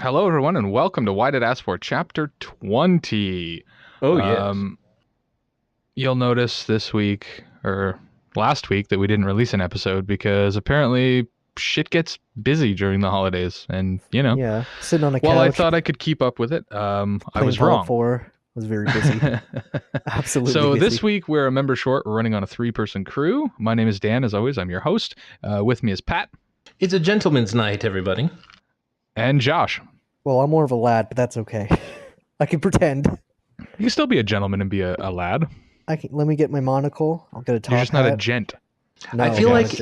Hello, everyone, and welcome to Why Did Ask For Chapter 20. Oh, yes. You'll notice this week, or last week, that we didn't release an episode because apparently shit gets busy during the holidays. And, Yeah, sitting on a while I couch. thought I could keep up with it, I was Fallout wrong. 4 was very busy. Absolutely So busy. this week, we're a member short. We're running on a 3-person crew. My name is Dan, as always. I'm your host. With me is Pat. It's a gentleman's night, everybody. And Josh. Well, I'm more of a lad, but that's okay. I can pretend. You can still be a gentleman and be a lad. Let me get my monocle. I'll get a top You're just not a hat. gent. No, I feel I'm not like- a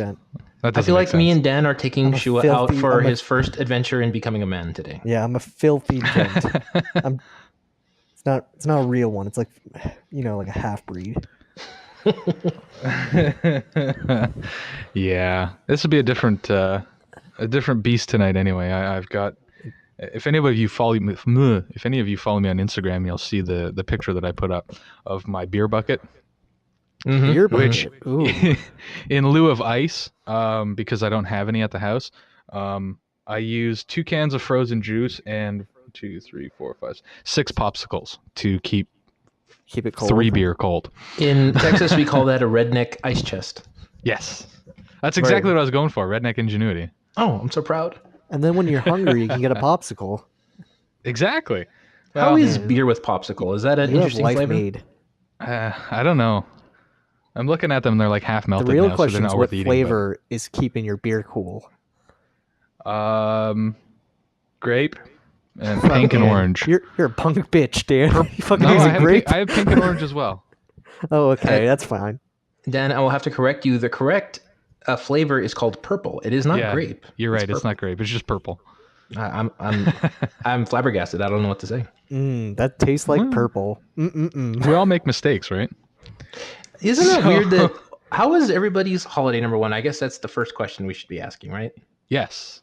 gent. Me and Dan are taking I'm a Shua out filthy- for I'm a- his first adventure in becoming a man today. Yeah, I'm a filthy gent. It's not a real one. It's like, like a half breed. Yeah, this will be a different beast tonight. Anyway, I've got. If any of you follow me, on Instagram, you'll see the picture that I put up of my beer bucket, Mhm. Beer which, bucket. Ooh. in lieu of ice, because I don't have any at the house, I use 2 cans of frozen juice and 2, 3, 4, 5, 6 popsicles to keep Keep it cold. 3 beer cold. In Texas, we call that a redneck ice chest. Yes, that's exactly what I was going for. Redneck ingenuity. Oh, I'm so proud. And then when you're hungry, you can get a popsicle. Exactly. How Well, is beer with popsicle? Is that an You have interesting life flavor? made. I don't know. I'm looking at them. They're like half The melted real now, so they're question not is worth what eating. flavor is keeping your beer cool? Grape and pink and Man, orange. You're a punk bitch, Dan. You fucking No, using I grape? have pink and orange as well. Oh, okay, that's fine. Dan, I will have to correct you. The correct flavor is called purple. It is not Yeah, grape. You're right. It's purple. not grape. It's just purple. I'm flabbergasted. I don't know what to say. That tastes like Well. purple. Mm-mm-mm. We all make mistakes, right? Isn't it So- weird that how is everybody's holiday number one? I guess that's the first question we should be asking, right? Yes.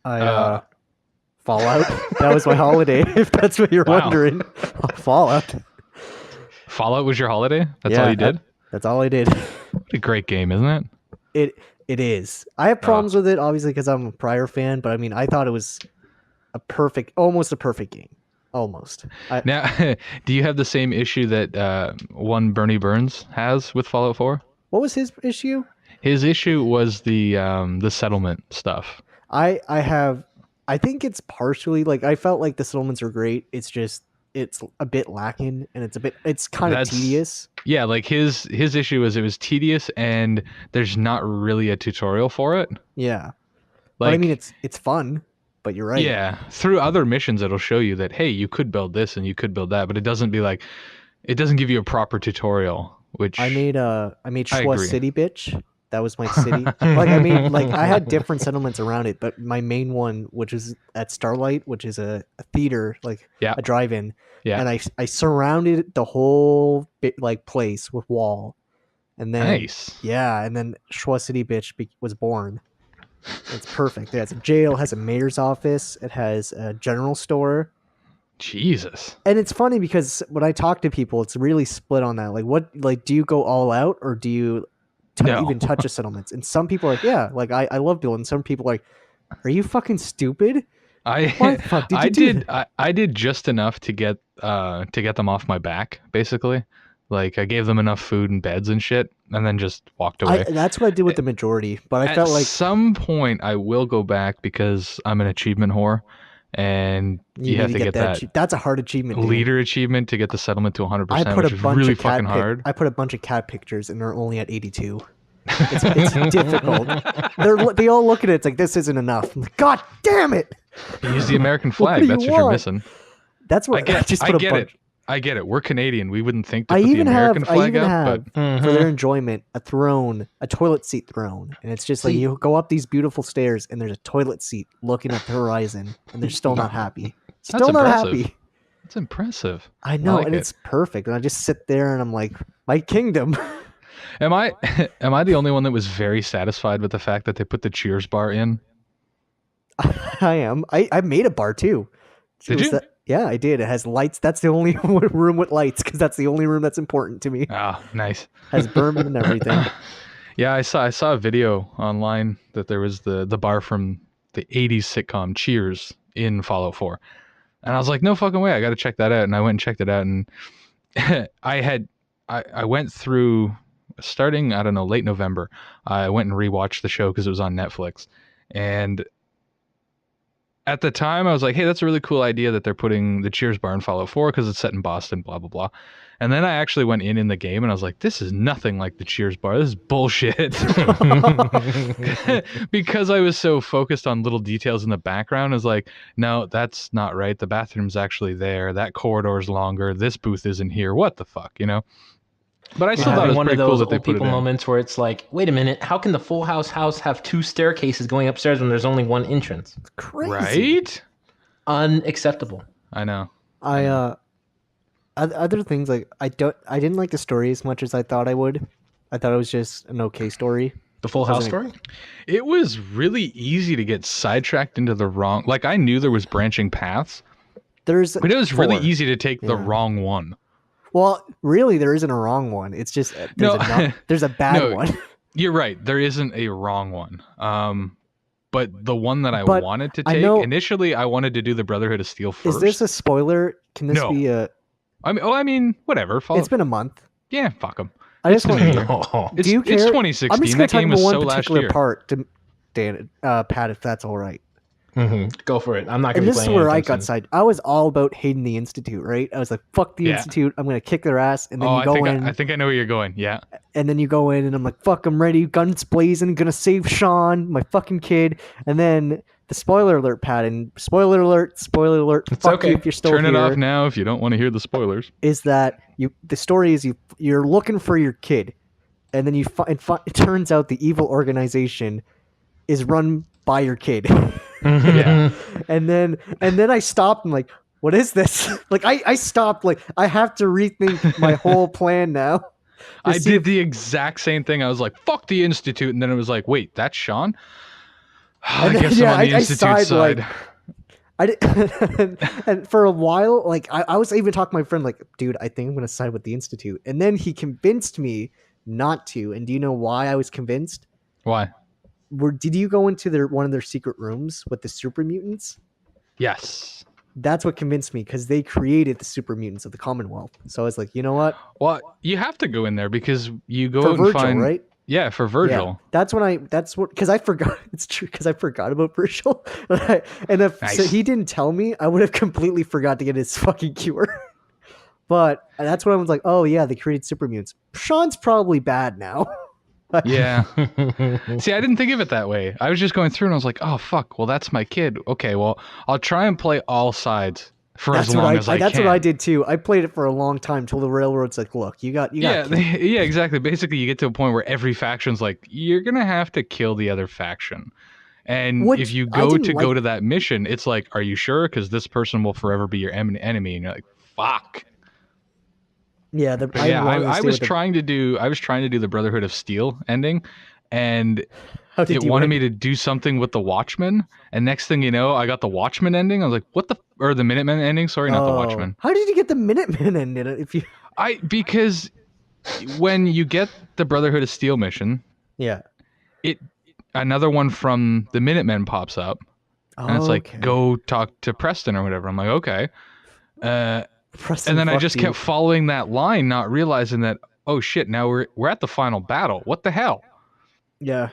Fallout. That was my holiday, if that's what you're Wow. wondering. Fallout. Fallout was your holiday? That's Yeah, all you did? That's all I did. What a great game, isn't it? It is. I have problems with it, obviously, because I'm a prior fan. But I mean, I thought it was almost a perfect game. Almost. Now, do you have the same issue that one Bernie Burns has with Fallout 4? What was his issue? His issue was the settlement stuff. I think it's partially like I felt like the settlements are great. It's just it's a bit lacking and it's kind of tedious. Yeah, like his issue was it was tedious and there's not really a tutorial for it. Yeah. Like, But I mean it's fun, but you're right. yeah, through other missions it'll show you that hey, you could build this and you could build that, but it doesn't give you a proper tutorial, which I made Shua agree. City, bitch. That was my city. I had different settlements around it, but my main one, which is at Starlight, which is a theater, Yeah. a drive-in. Yeah. And I surrounded the whole place with wall. And then nice. yeah, and then Shua City, bitch was born. It's perfect. It has a jail, has a mayor's office, it has a general store. Jesus. And it's funny because when I talk to people, it's really split on that. Like do you go all out or do you No. even touch the settlements? And some people are like, yeah, like I love building. Some people are like, are you fucking stupid? Why the fuck did you do that? I did just enough to get them off my back, basically. Like I gave them enough food and beds and shit, and then just walked away. That's what I did with the majority. But I felt like at some point I will go back because I'm an achievement whore, and you have to get that That's a hard achievement. Dude. leader achievement to get the settlement to 100%, I put which a is bunch really of cat fucking hard. I put a bunch of cat pictures, and they're only at 82. It's difficult. They all look at it. It's like this isn't enough. I'm like, God damn it! Use the American What flag. do That's you what you're want? missing. That's what I just get put a it. bunch. I get it. We're Canadian. We wouldn't think to I put the even American flag up, have but for their enjoyment a throne, a toilet seat throne, and it's just like See- you go up these beautiful stairs and there's a toilet seat looking at the horizon, and they're still not happy. Still not impressive. happy. it's impressive. I know, like and it. it's perfect. And I just sit there and I'm like, my kingdom. Am I the only one that was very satisfied with the fact that they put the Cheers bar in? I am. I made a bar too. Did you? Yeah, I did. It has lights. That's the only room with lights because that's the only room that's important to me. Ah, nice. Has bourbon and everything. Yeah, I saw a video online that there was the bar from the 80s sitcom Cheers in Fallout 4. And I was like, no fucking way, I got to check that out. And I went and checked it out, and I went through, starting, I don't know, late November. I went and rewatched the show because it was on Netflix. And at the time, I was like, hey, that's a really cool idea that they're putting the Cheers bar in Fallout 4 because it's set in Boston, blah, blah, blah. And then I actually went in the game, and I was like, this is nothing like the Cheers bar. This is bullshit. Because I was so focused on little details in the background, I was like, no, that's not right. The bathroom's actually there. That corridor's longer. This booth isn't here. What the fuck, you know? But I still thought it was one pretty of cool those that they old put it people in. moments where it's like, wait a minute, how can the Full House house have 2 staircases going upstairs when there's only 1 entrance? Crazy. Right? Unacceptable. I know. Other things, like I didn't like the story as much as I thought I would. I thought it was just an okay story. The Full House story? It was really easy to get sidetracked into the wrong. Like, I knew there was branching paths, but it was really easy to take the wrong one. Well, really, there isn't a wrong one. It's just there's a bad one. You're right. There isn't a wrong one. But the one that I wanted to take initially, I wanted to do the Brotherhood of Steel first. Is this a spoiler? Can this be a? I mean, whatever. It's been a month. Yeah, fuck them. I just want to. Do you care? It's 2016. I'm just going to talk about one particular part, Dan, Pat, if that's all right. Mm-hmm. Go for it. I'm not going to. And this is where I got side. I was all about hating the Institute, right? I was like, "Fuck the Institute! I'm going to kick their ass." And then you go in. I think I know where you're going. Yeah. And then you go in, and I'm like, "Fuck! I'm ready. Guns blazing. Gonna save Sean, my fucking kid." And then the spoiler alert, Pat, and spoiler alert. It's fuck okay. you if you're still Turn here. it off now if you don't want to hear the spoilers. Is that the story is you're looking for your kid, and then it turns out the evil organization is run by your kid. Yeah. And then I stopped and like, what is this? Like I stopped, like I have to rethink my whole plan now. I did the exact same thing. I was like, fuck the Institute, and then it was like, wait, that's Sean? I guess I'm on the Institute side. And for a while, like I was even talking to my friend, like, dude, I think I'm gonna side with the Institute. And then he convinced me not to. And do you know why I was convinced? Why? Did you go into one of their secret rooms with the super mutants? Yes. That's what convinced me, because they created the super mutants of the Commonwealth. So I was like, you know what? Well, you have to go in there because you go for out Virgil, and find, right? Yeah, for Virgil. Yeah. Because I forgot. It's true, because I forgot about Virgil. And if so he didn't tell me, I would have completely forgot to get his fucking cure. But that's when I was like, oh yeah, they created super mutants. Sean's probably bad now. Yeah. See, I didn't think of it that way. I was just going through and I was like, oh, fuck. Well, that's my kid. Okay, well, I'll try and play all sides for as long as I can. That's what I did too. I played it for a long time till the railroad's like, look, you got yeah, exactly. Basically, you get to a point where every faction's like, you're going to have to kill the other faction. And if you go to that mission, it's like, are you sure? Because this person will forever be your enemy. And you're like, fuck. Yeah, I was trying to do the Brotherhood of Steel ending, and it wanted me to do something with the Watchmen. And next thing you know, I got the Watchmen ending. I was like, or the Minutemen ending? Sorry, not the Watchmen. How did you get the Minutemen ending? Because when you get the Brotherhood of Steel mission, another one from the Minutemen pops up, and it's like, go talk to Preston or whatever. I'm like, okay. And then I just kept following that line, not realizing that, oh shit, now we're at the final battle. What the hell? Yeah.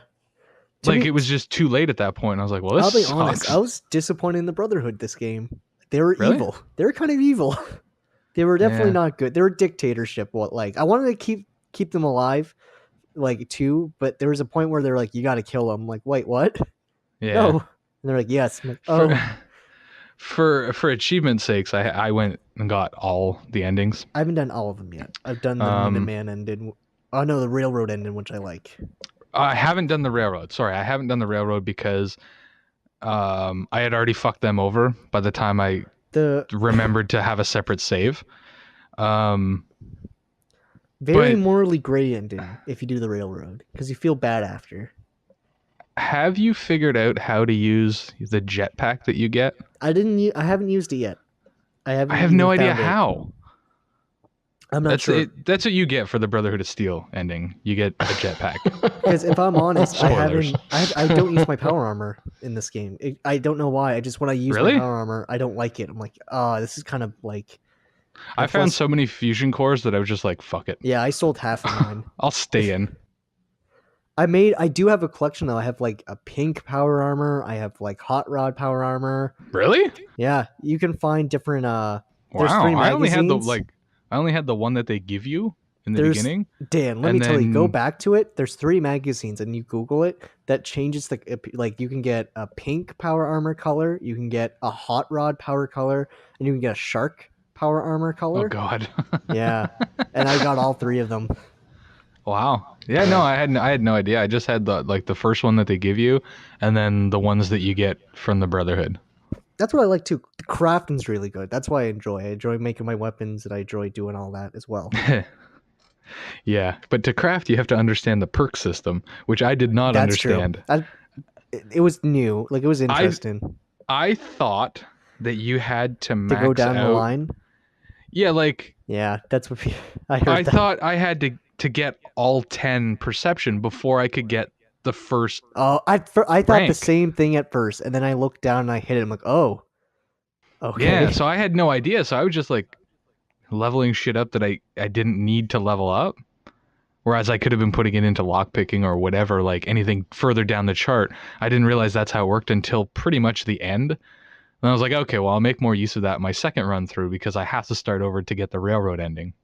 It was just too late at that point. I was like, well, this sucks. I'll be honest, I was disappointed in the Brotherhood this game. They were evil. They were kind of evil. They were definitely not good. They were a dictatorship. I wanted to keep them alive, too, but there was a point where they're like, you got to kill them. I'm like, wait, what? Yeah. No. And they're like, yes. I'm like, oh. For achievement sakes, I went and got all the endings. I haven't done all of them yet. I've done the Minuteman ending. Oh no, the Railroad ending, which I like. I haven't done the Railroad. Sorry, I haven't done the Railroad because I had already fucked them over by the time I remembered to have a separate save. Very morally gray ending if you do the Railroad, because you feel bad after. Have you figured out how to use the jetpack that you get? I haven't used it yet. I have no idea how. I'm not sure. That's what you get for the Brotherhood of Steel ending. You get a jetpack. Because if I'm honest, Spoilers. I don't use my power armor in this game. I don't know why. I just when I use Really? my power armor, I don't like it. I'm like, this is kind of like. I found so many fusion cores that I was just like, fuck it. Yeah, I sold half of mine. I'll stay in. I do have a collection though. I have like a pink power armor. I have like hot rod power armor. Really? Yeah, you can find different. There's Wow. 3 magazines. I only had the one that they give you in the beginning. Dan, let me tell you, go back to it. There's 3 magazines, and you Google it. That changes like you can get a pink power armor color, you can get a hot rod power color, and you can get a shark power armor color. Oh God. Yeah, and I got all 3 of them. Wow. Yeah, no, I had no idea. I just had the first one that they give you, and then the ones that you get from the Brotherhood. That's what I like too. The crafting's really good. That's why I enjoy making my weapons, and I enjoy doing all that as well. Yeah, but to craft, you have to understand the perk system, which I did not understand. True. It was new. Like, it was interesting. I thought that you had to max go down out the line. Yeah, like yeah, that's what I heard. I thought I had to get all 10 perception before I could get the first. Oh, I thought rank. the same thing at first, and then I looked down and I hit it. I'm like, oh, okay. Yeah, so I had no idea. So I was just like leveling shit up that I didn't need to level up. Whereas I could have been putting it into lockpicking or whatever, like anything further down the chart. I didn't realize that's how it worked until pretty much the end. And I was like, okay, well, I'll make more use of that in my second run through because I have to start over to get the railroad ending.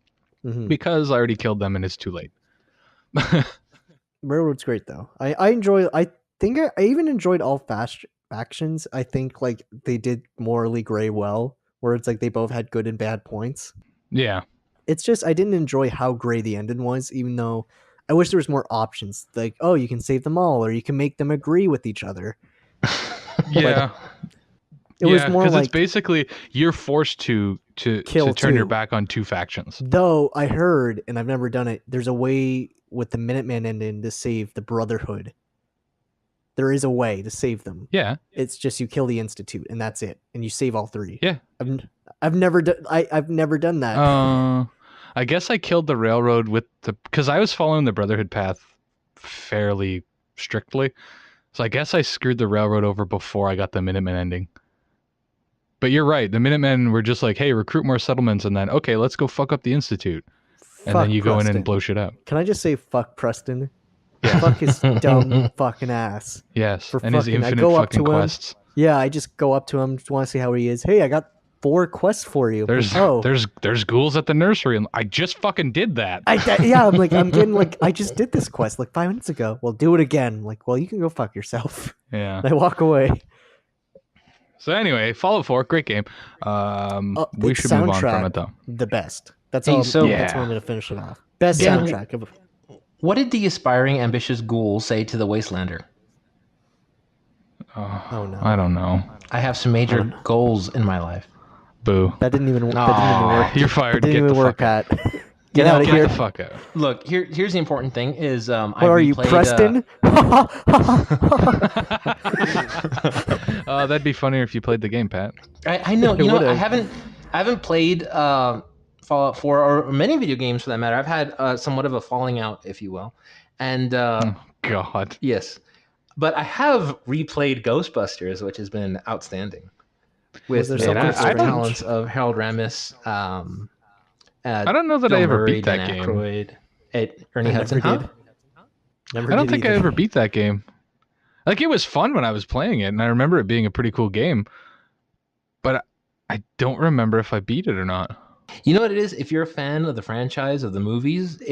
Mm-hmm. Because I already killed them and it's too late. Railroad's great though. I think I even enjoyed all fast factions. I think like they did morally gray well, where it's like they both had good and bad points. Yeah. It's just I didn't enjoy how gray the ending was, even though I wish there was more options. Like, oh, you can save them all, or you can make them agree with each other. Yeah. It was more like it's basically you're forced to turn your back on 2 factions. Though I heard, and I've never done it, there's a way with the Minuteman ending to save the Brotherhood. There is a way to save them. Yeah. It's just you kill the Institute and that's it, and you save all 3. Yeah. I've never done that. I guess I killed the railroad because I was following the Brotherhood path fairly strictly. So I guess I screwed the railroad over before I got the Minutemen ending. But you're right. The Minutemen were just like, hey, recruit more settlements, and then, okay, let's go fuck up the Institute. And then you go in and blow shit up. Can I just say fuck Preston? Yeah. Fuck his dumb fucking ass. Yes, and his infinite fucking quests. Yeah, I just go up to him, just want to see how he is. Hey, I got 4 quests for you. There's ghouls at the nursery, and I just fucking did that. I'm getting like, I just did this quest like 5 minutes ago. Well, do it again. I'm like, well, you can go fuck yourself. Yeah. And I walk away. So anyway, Fallout 4, great game. We should move on from it though. The best. That's Hey, all. so- That's where I'm gonna finish it off. Best soundtrack. What did the aspiring, ambitious ghoul say to the Wastelander? Oh no. I don't know. I have some major goals in my life. Boo. That didn't even work. You're fired. That didn't Get even the work, fuck out. Pat. Get out of Get here. the fuck out. Look, here's the important thing: is What are you, Preston? That'd be funnier if you played the game, Pat. I know. You know, would've. I haven't played Fallout 4 or many video games for that matter. I've had somewhat of a falling out, if you will, and God. yes, but I have replayed Ghostbusters, which has been outstanding. With there the something acting strange? talents of Harold Ramis. I don't know that Bill I ever Murray, beat that Dan game. Aykroyd, Ernie I Hudson. never Huh? did. I don't think I ever beat that game. Like, it was fun when I was playing it, and I remember it being a pretty cool game. But I don't remember if I beat it or not. You know what it is? If you're a fan of the franchise, of the movies,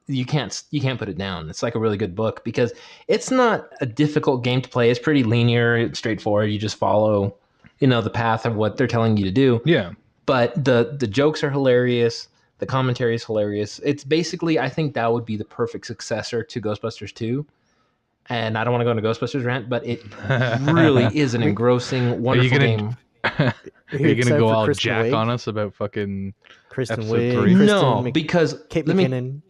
you can't put it down. It's like a really good book because it's not a difficult game to play. It's pretty linear, it's straightforward. You just follow, the path of what they're telling you to do. Yeah. But the jokes are hilarious. The commentary is hilarious. It's basically, I think that would be the perfect successor to Ghostbusters 2. And I don't want to go into Ghostbusters rant, but it really is an engrossing, wonderful game. Are you gonna go all Jack Wiig? on us about fucking Kristen episode Wiig, 3? No, because Kate let McKinnon.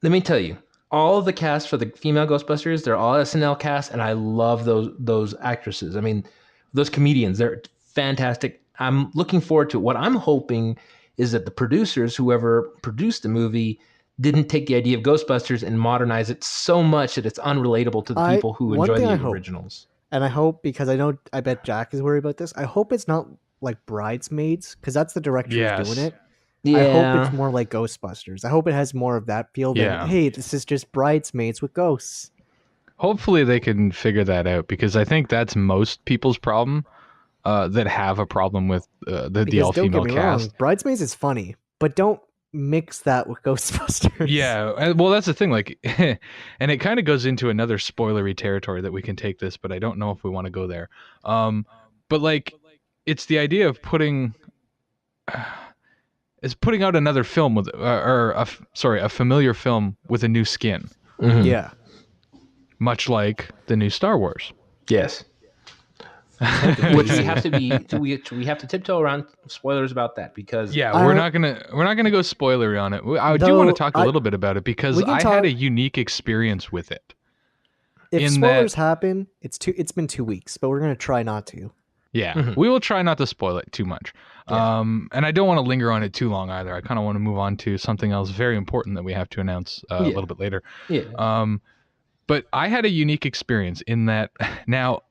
me tell you, all of the cast for the female Ghostbusters, they're all SNL cast, and I love those actresses. I mean, those comedians, they're fantastic. I'm looking forward to it. What I'm hoping is that the producers, whoever produced the movie, didn't take the idea of Ghostbusters and modernize it so much that it's unrelatable to the people who One enjoy thing I the hope, originals. and I hope, because I bet Jack is worried about this. I hope it's not like Bridesmaids, because that's the director who's doing Yes. it. I hope it's Yeah. more like Ghostbusters. I hope it has more of that feel than, Yeah. hey, this is just Bridesmaids with ghosts. Hopefully they can figure that out, because I think that's most people's problem that have a problem with the Because don't get all-female me cast. wrong, Bridesmaids is funny, but don't mix that with Ghostbusters. Yeah, well, that's the thing. Like, and it kind of goes into another spoilery territory that we can take this, but I don't know if we want to go there. But like, it's the idea of putting out another film with, a familiar film with a new skin, Mhm. Yeah. much like the new Star Wars. Yes. Which we have to be. We have to tiptoe around spoilers about that because Yeah, we're not gonna go spoilery on it. I do want to talk a little bit about it because we can I talk- had a unique experience with it. if in spoilers that- happen, it's been 2 weeks, but we're gonna try not to. Yeah, we will try not to spoil it too much. Yeah. And I don't want to linger on it too long either. I kind of want to move on to something else very important that we have to announce a little bit later. yeah. But I had a unique experience in that. Now,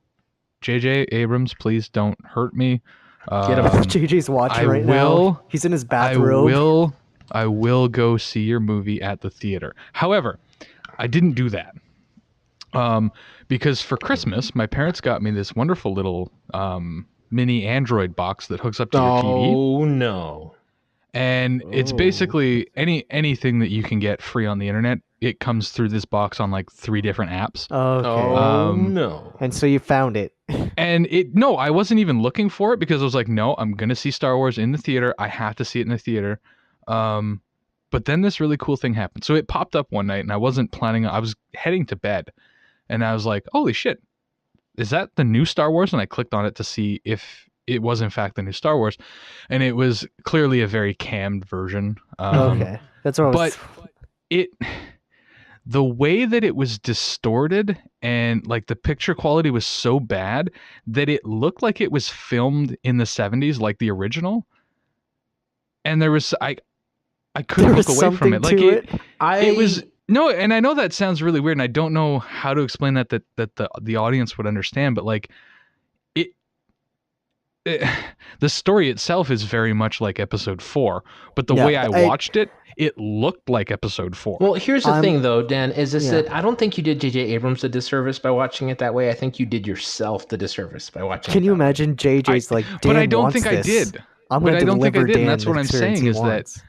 J.J. Abrams, please don't hurt me. Get him. JJ's watching right now. He's in his bathrobe. I will go see your movie at the theater. However, I didn't do that. Because for Christmas, my parents got me this wonderful little mini Android box that hooks up to your TV. Oh no! And it's basically anything that you can get free on the internet. It comes through this box on like 3 different apps. Okay. Oh no! And so you found it. And no, I wasn't even looking for it because I was like, no, I'm gonna see Star Wars in the theater. I have to see it in the theater. But then this really cool thing happened. So it popped up one night, and I wasn't planning. I was heading to bed, and I was like, holy shit, is that the new Star Wars? And I clicked on it to see if it was in fact the new Star Wars, and it was clearly a very cammed version. Okay, that's what I was. But the way that it was distorted and like the picture quality was so bad that it looked like it was filmed in the 70s, like the original. And there was I couldn't look away from it. Like it was. No, and I know that sounds really weird, and I don't know how to explain that the audience would understand, but like the story itself is very much like episode 4, but the way I watched it, it looked like episode 4. Well, here's the thing though, Dan, is that I don't think you did J.J. Abrams a disservice by watching it that way. I think you did yourself the disservice by watching it. Can you imagine JJ's like, Dan but I don't think this. I did. I'm going to deliver Dan. And that's what I'm saying is wants.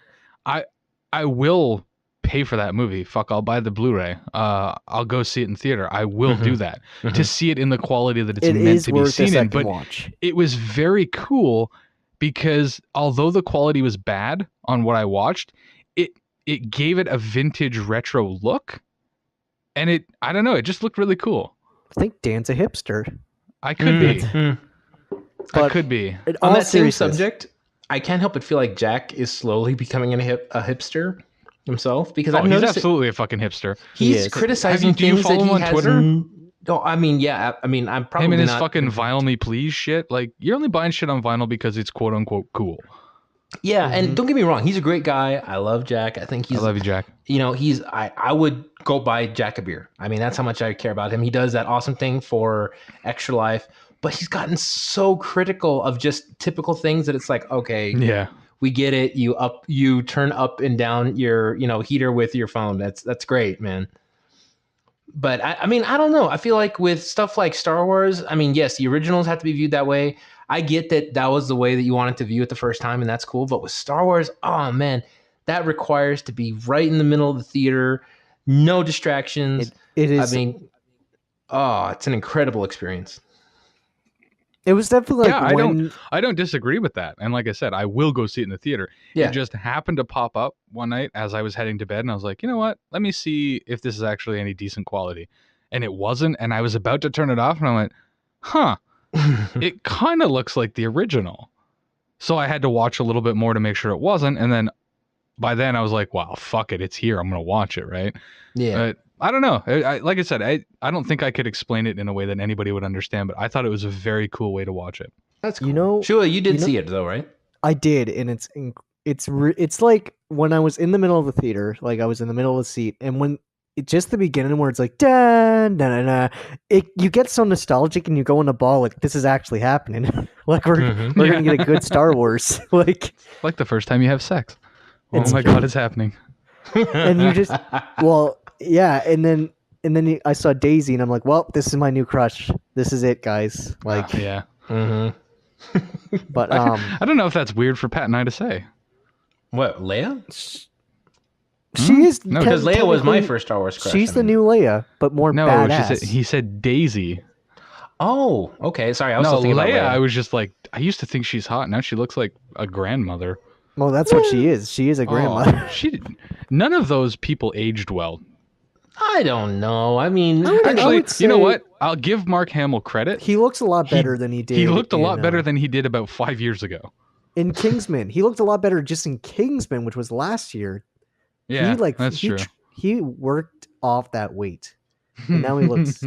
that I will pay for that movie. Fuck, I'll buy the Blu-ray. I'll go see it in theater. I will do that to see it in the quality that it's meant to be seen in. But it was very cool because although the quality was bad on what I watched, it gave it a vintage retro look, and I don't know, it just looked really cool. I think Dan's a hipster. I could be. I could be. On that same subject, I can't help but feel like Jack is slowly becoming a hipster himself, because I've noticed he's absolutely a fucking hipster. He's criticizing do you things follow that him he on Twitter? No, I mean, yeah. I mean, I'm probably him and his not fucking Vinyl Me Please shit. Like, you're only buying shit on vinyl because it's quote unquote cool. Yeah, and don't get me wrong, he's a great guy. I love Jack. I think he's. I love you, Jack. You know, I would go buy Jack a beer. I mean, that's how much I care about him. He does that awesome thing for Extra Life, but he's gotten so critical of just typical things that it's like, okay, yeah, we get it. You turn up and down your heater with your phone. That's great, man. But I mean, I don't know. I feel like with stuff like Star Wars, I mean, yes, the originals have to be viewed that way. I get that was the way that you wanted to view it the first time, and that's cool. But with Star Wars, oh man, that requires to be right in the middle of the theater, no distractions. It is. I mean, it's an incredible experience. It was definitely like I don't disagree with that. And like I said, I will go see it in the theater. Yeah. It just happened to pop up one night as I was heading to bed, and I was like, you know what? Let me see if this is actually any decent quality. And it wasn't, and I was about to turn it off, and I went, huh. It kind of looks like the original. So I had to watch a little bit more to make sure it wasn't, and then by then I was like, wow, fuck it, it's here. I'm going to watch it, right? Yeah. But I don't know. Like I said, I don't think I could explain it in a way that anybody would understand, but I thought it was a very cool way to watch it. That's cool. Shula, you did see it though, right? I did, and it's like when I was in the middle of the theater, like I was in the middle of the seat, and when just the beginning where it's like da da da da, you get so nostalgic and you go in the ball like this is actually happening. Like we're gonna get a good Star Wars. Like the first time you have sex. Oh It's my God, it's happening. and you just yeah, and then I saw Daisy and I'm like, well, this is my new crush. This is it, guys. Like yeah. But I don't know if that's weird for Pat and I to say. What, Leia? She is No, Because Leia was my technically- first Star Wars crush. She's the new Leia, but more No, badass. he said Daisy. Oh, okay. Sorry, I was No, still thinking Leia, about Leia. I was just like, I used to think she's hot. Now she looks like a grandmother. Well, that's what she is. She is a grandmother. None of those people aged well. I don't know. I mean, Actually, would you know say- what? I'll give Mark Hamill credit. He looks a lot better than he did. He looked a lot in, better than he did about 5 years ago. in Kingsman. He looked a lot better just in Kingsman, which was last year. Yeah, that's true. He worked off that weight, and now he looks.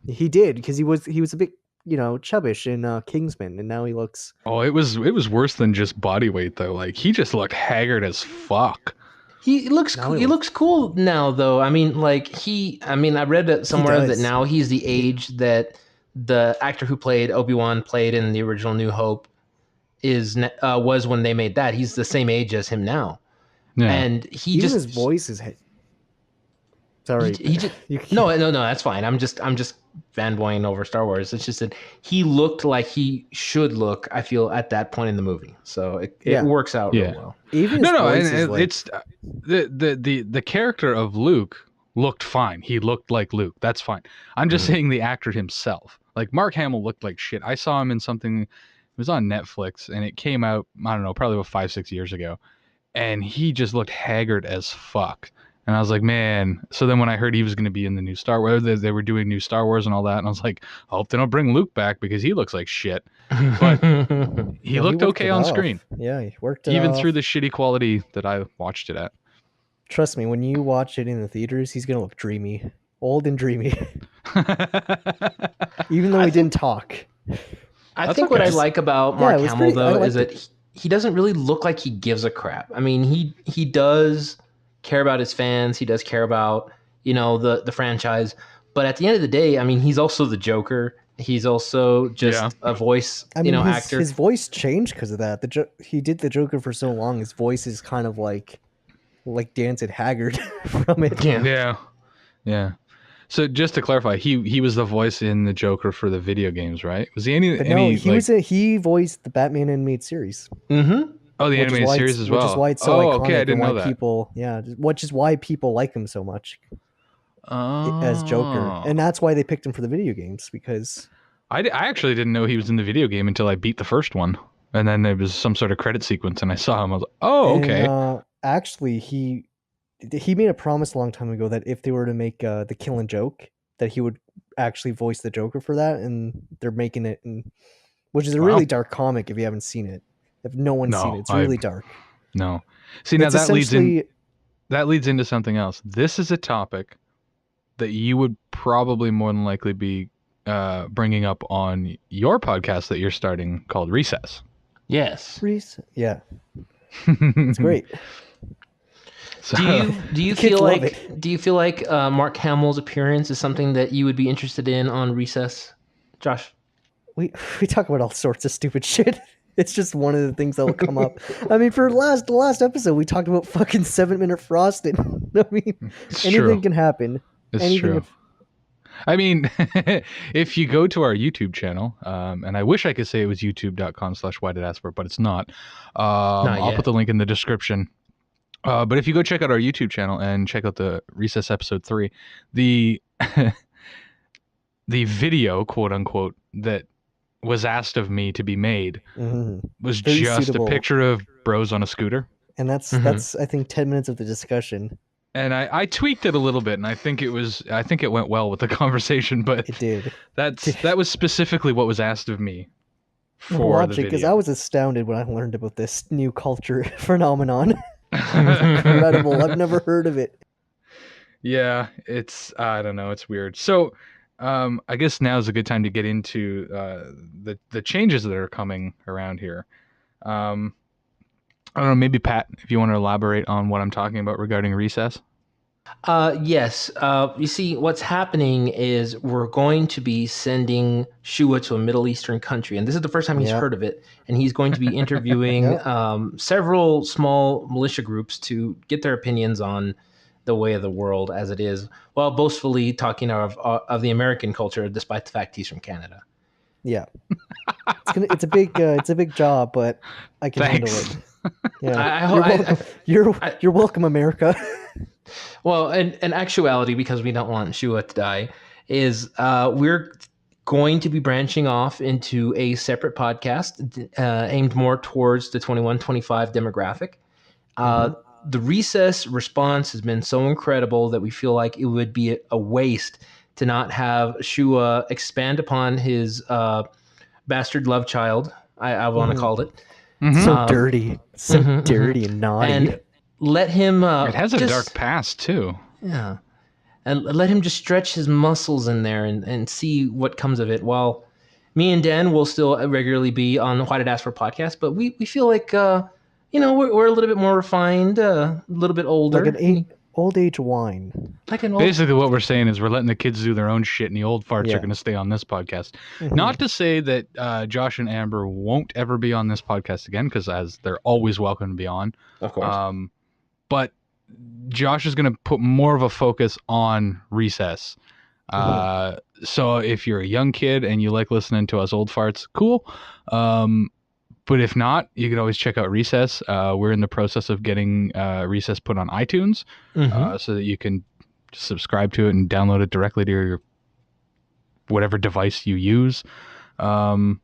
He did because he was a bit chubbish in Kingsman, and now he looks. Oh, it was worse than just body weight though. Like he just looked haggard as fuck. he looks cool now, though. I mean, I read it somewhere that does. now he's the age that the actor who played Obi-Wan played in the original New Hope was when they made that. He's the same age as him now, Yeah. and Even his voice is. Sorry, He just, no, that's fine. I'm just fanboying over Star Wars. It's just that he looked like he should look, I feel, at that point in the movie. So it works out real well. Even his voice is like, it's the character of Luke looked fine. He looked like Luke. That's fine. I'm just saying the actor himself. Like Mark Hamill looked like shit. I saw him in something. It was on Netflix, and it came out. I don't know, probably about 5-6 years ago, and he just looked haggard as fuck. And I was like, man. So then when I heard he was going to be in the new Star Wars, they were doing new Star Wars and all that, and I was like, I hope they don't bring Luke back because he looks like shit. But he looked okay on screen. Yeah, he worked it even off. through the shitty quality that I watched it at. Trust me, when you watch it in the theaters, he's gonna look dreamy, old and dreamy. Even though he didn't talk. I That's think what okay. I like about Mark it was Hamill, pretty- I though, liked is that he doesn't really look like he gives a crap. I mean, he does care about his fans. He does care about, the franchise. But at the end of the day, I mean, he's also the Joker. He's also just a voice, I mean, actor. his voice changed because of that. He did the Joker for so long. His voice is kind of like Dancing Haggard from it. Yeah. So just to clarify, he was the voice in the Joker for the video games, right? Was he any? But no, he voiced the Batman animated series. Mm-hmm. Oh, the animated series as well. Which is why it's so iconic. Okay, I didn't and why know that. people, which is why people like him so much as Joker, and that's why they picked him for the video games because I actually didn't know he was in the video game until I beat the first one, and then there was some sort of credit sequence, and I saw him. I was like, oh, okay. And, actually, he made a promise a long time ago that if they were to make the Killing Joke, that he would actually voice the Joker for that, and they're making it, which is a really dark comic if you haven't seen it. If no one's seen it, it's really dark. No. See, now It's that essentially- leads into something else. This is a topic that you would probably more than likely be bringing up on your podcast that you're starting called Recess. Yes. Yeah, it's great. So, Do you Kids feel love like Mark Hamill's appearance is something that you would be interested in on Recess, Josh? We talk about all sorts of stupid shit. It's just one of the things that will come up. I mean, for the last episode, we talked about fucking 7-minute frosting. I mean, it's anything true. can happen. It's true. I mean, if you go to our YouTube channel, and I wish I could say it was youtube.com/whydidaskfor, but it's not. I'll put the link in the description. But if you go check out our YouTube channel and check out the Recess episode 3, the video, quote unquote, that was asked of me to be made was Very just suitable. a picture of bros on a scooter. And that's I think 10 minutes of the discussion. And I tweaked it a little bit, and I think it went well with the conversation. But It did. that was specifically what was asked of me for Watch the it because video. I was astounded when I learned about this new culture phenomenon. It was incredible. I've never heard of it. Yeah, I don't know, it's weird. So I guess now is a good time to get into the changes that are coming around here. I don't know, maybe Pat, if you want to elaborate on what I'm talking about regarding recess. Yes. You see, what's happening is we're going to be sending Shua to a Middle Eastern country, and this is the first time he's Yep. heard of it. And he's going to be interviewing Yep. several small militia groups to get their opinions on the way of the world as it is, while boastfully talking of the American culture, despite the fact he's from Canada. Yeah. It's a big job, but I can handle Thanks. it. Yeah. I You're welcome. I- You're welcome, America. Well, in actuality, because we don't want Shua to die, is we're going to be branching off into a separate podcast aimed more towards the 21-25 demographic. The recess response has been so incredible that we feel like it would be a waste to not have Shua expand upon his bastard love child, I want to call it. So dirty. So mhm, dirty and naughty. And let him It has a dark past, too. Yeah. And let him just stretch his muscles in there and see what comes of it. While me and Dan will still regularly be on the Why Did Ask For podcast, but we feel like, we're a little bit more refined, a little bit older. Like an old age wine. Like an old... Basically, what we're saying is we're letting the kids do their own shit, and the old farts Yeah. are going to stay on this podcast. Not to say that Josh and Amber won't ever be on this podcast again, because as they're always welcome to be on. Of course. But Josh is going to put more of a focus on recess. So if you're a young kid and you like listening to us old farts, cool. But if not, you could always check out Recess. We're in the process of getting Recess put on iTunes so that you can subscribe to it and download it directly to your whatever device you use. But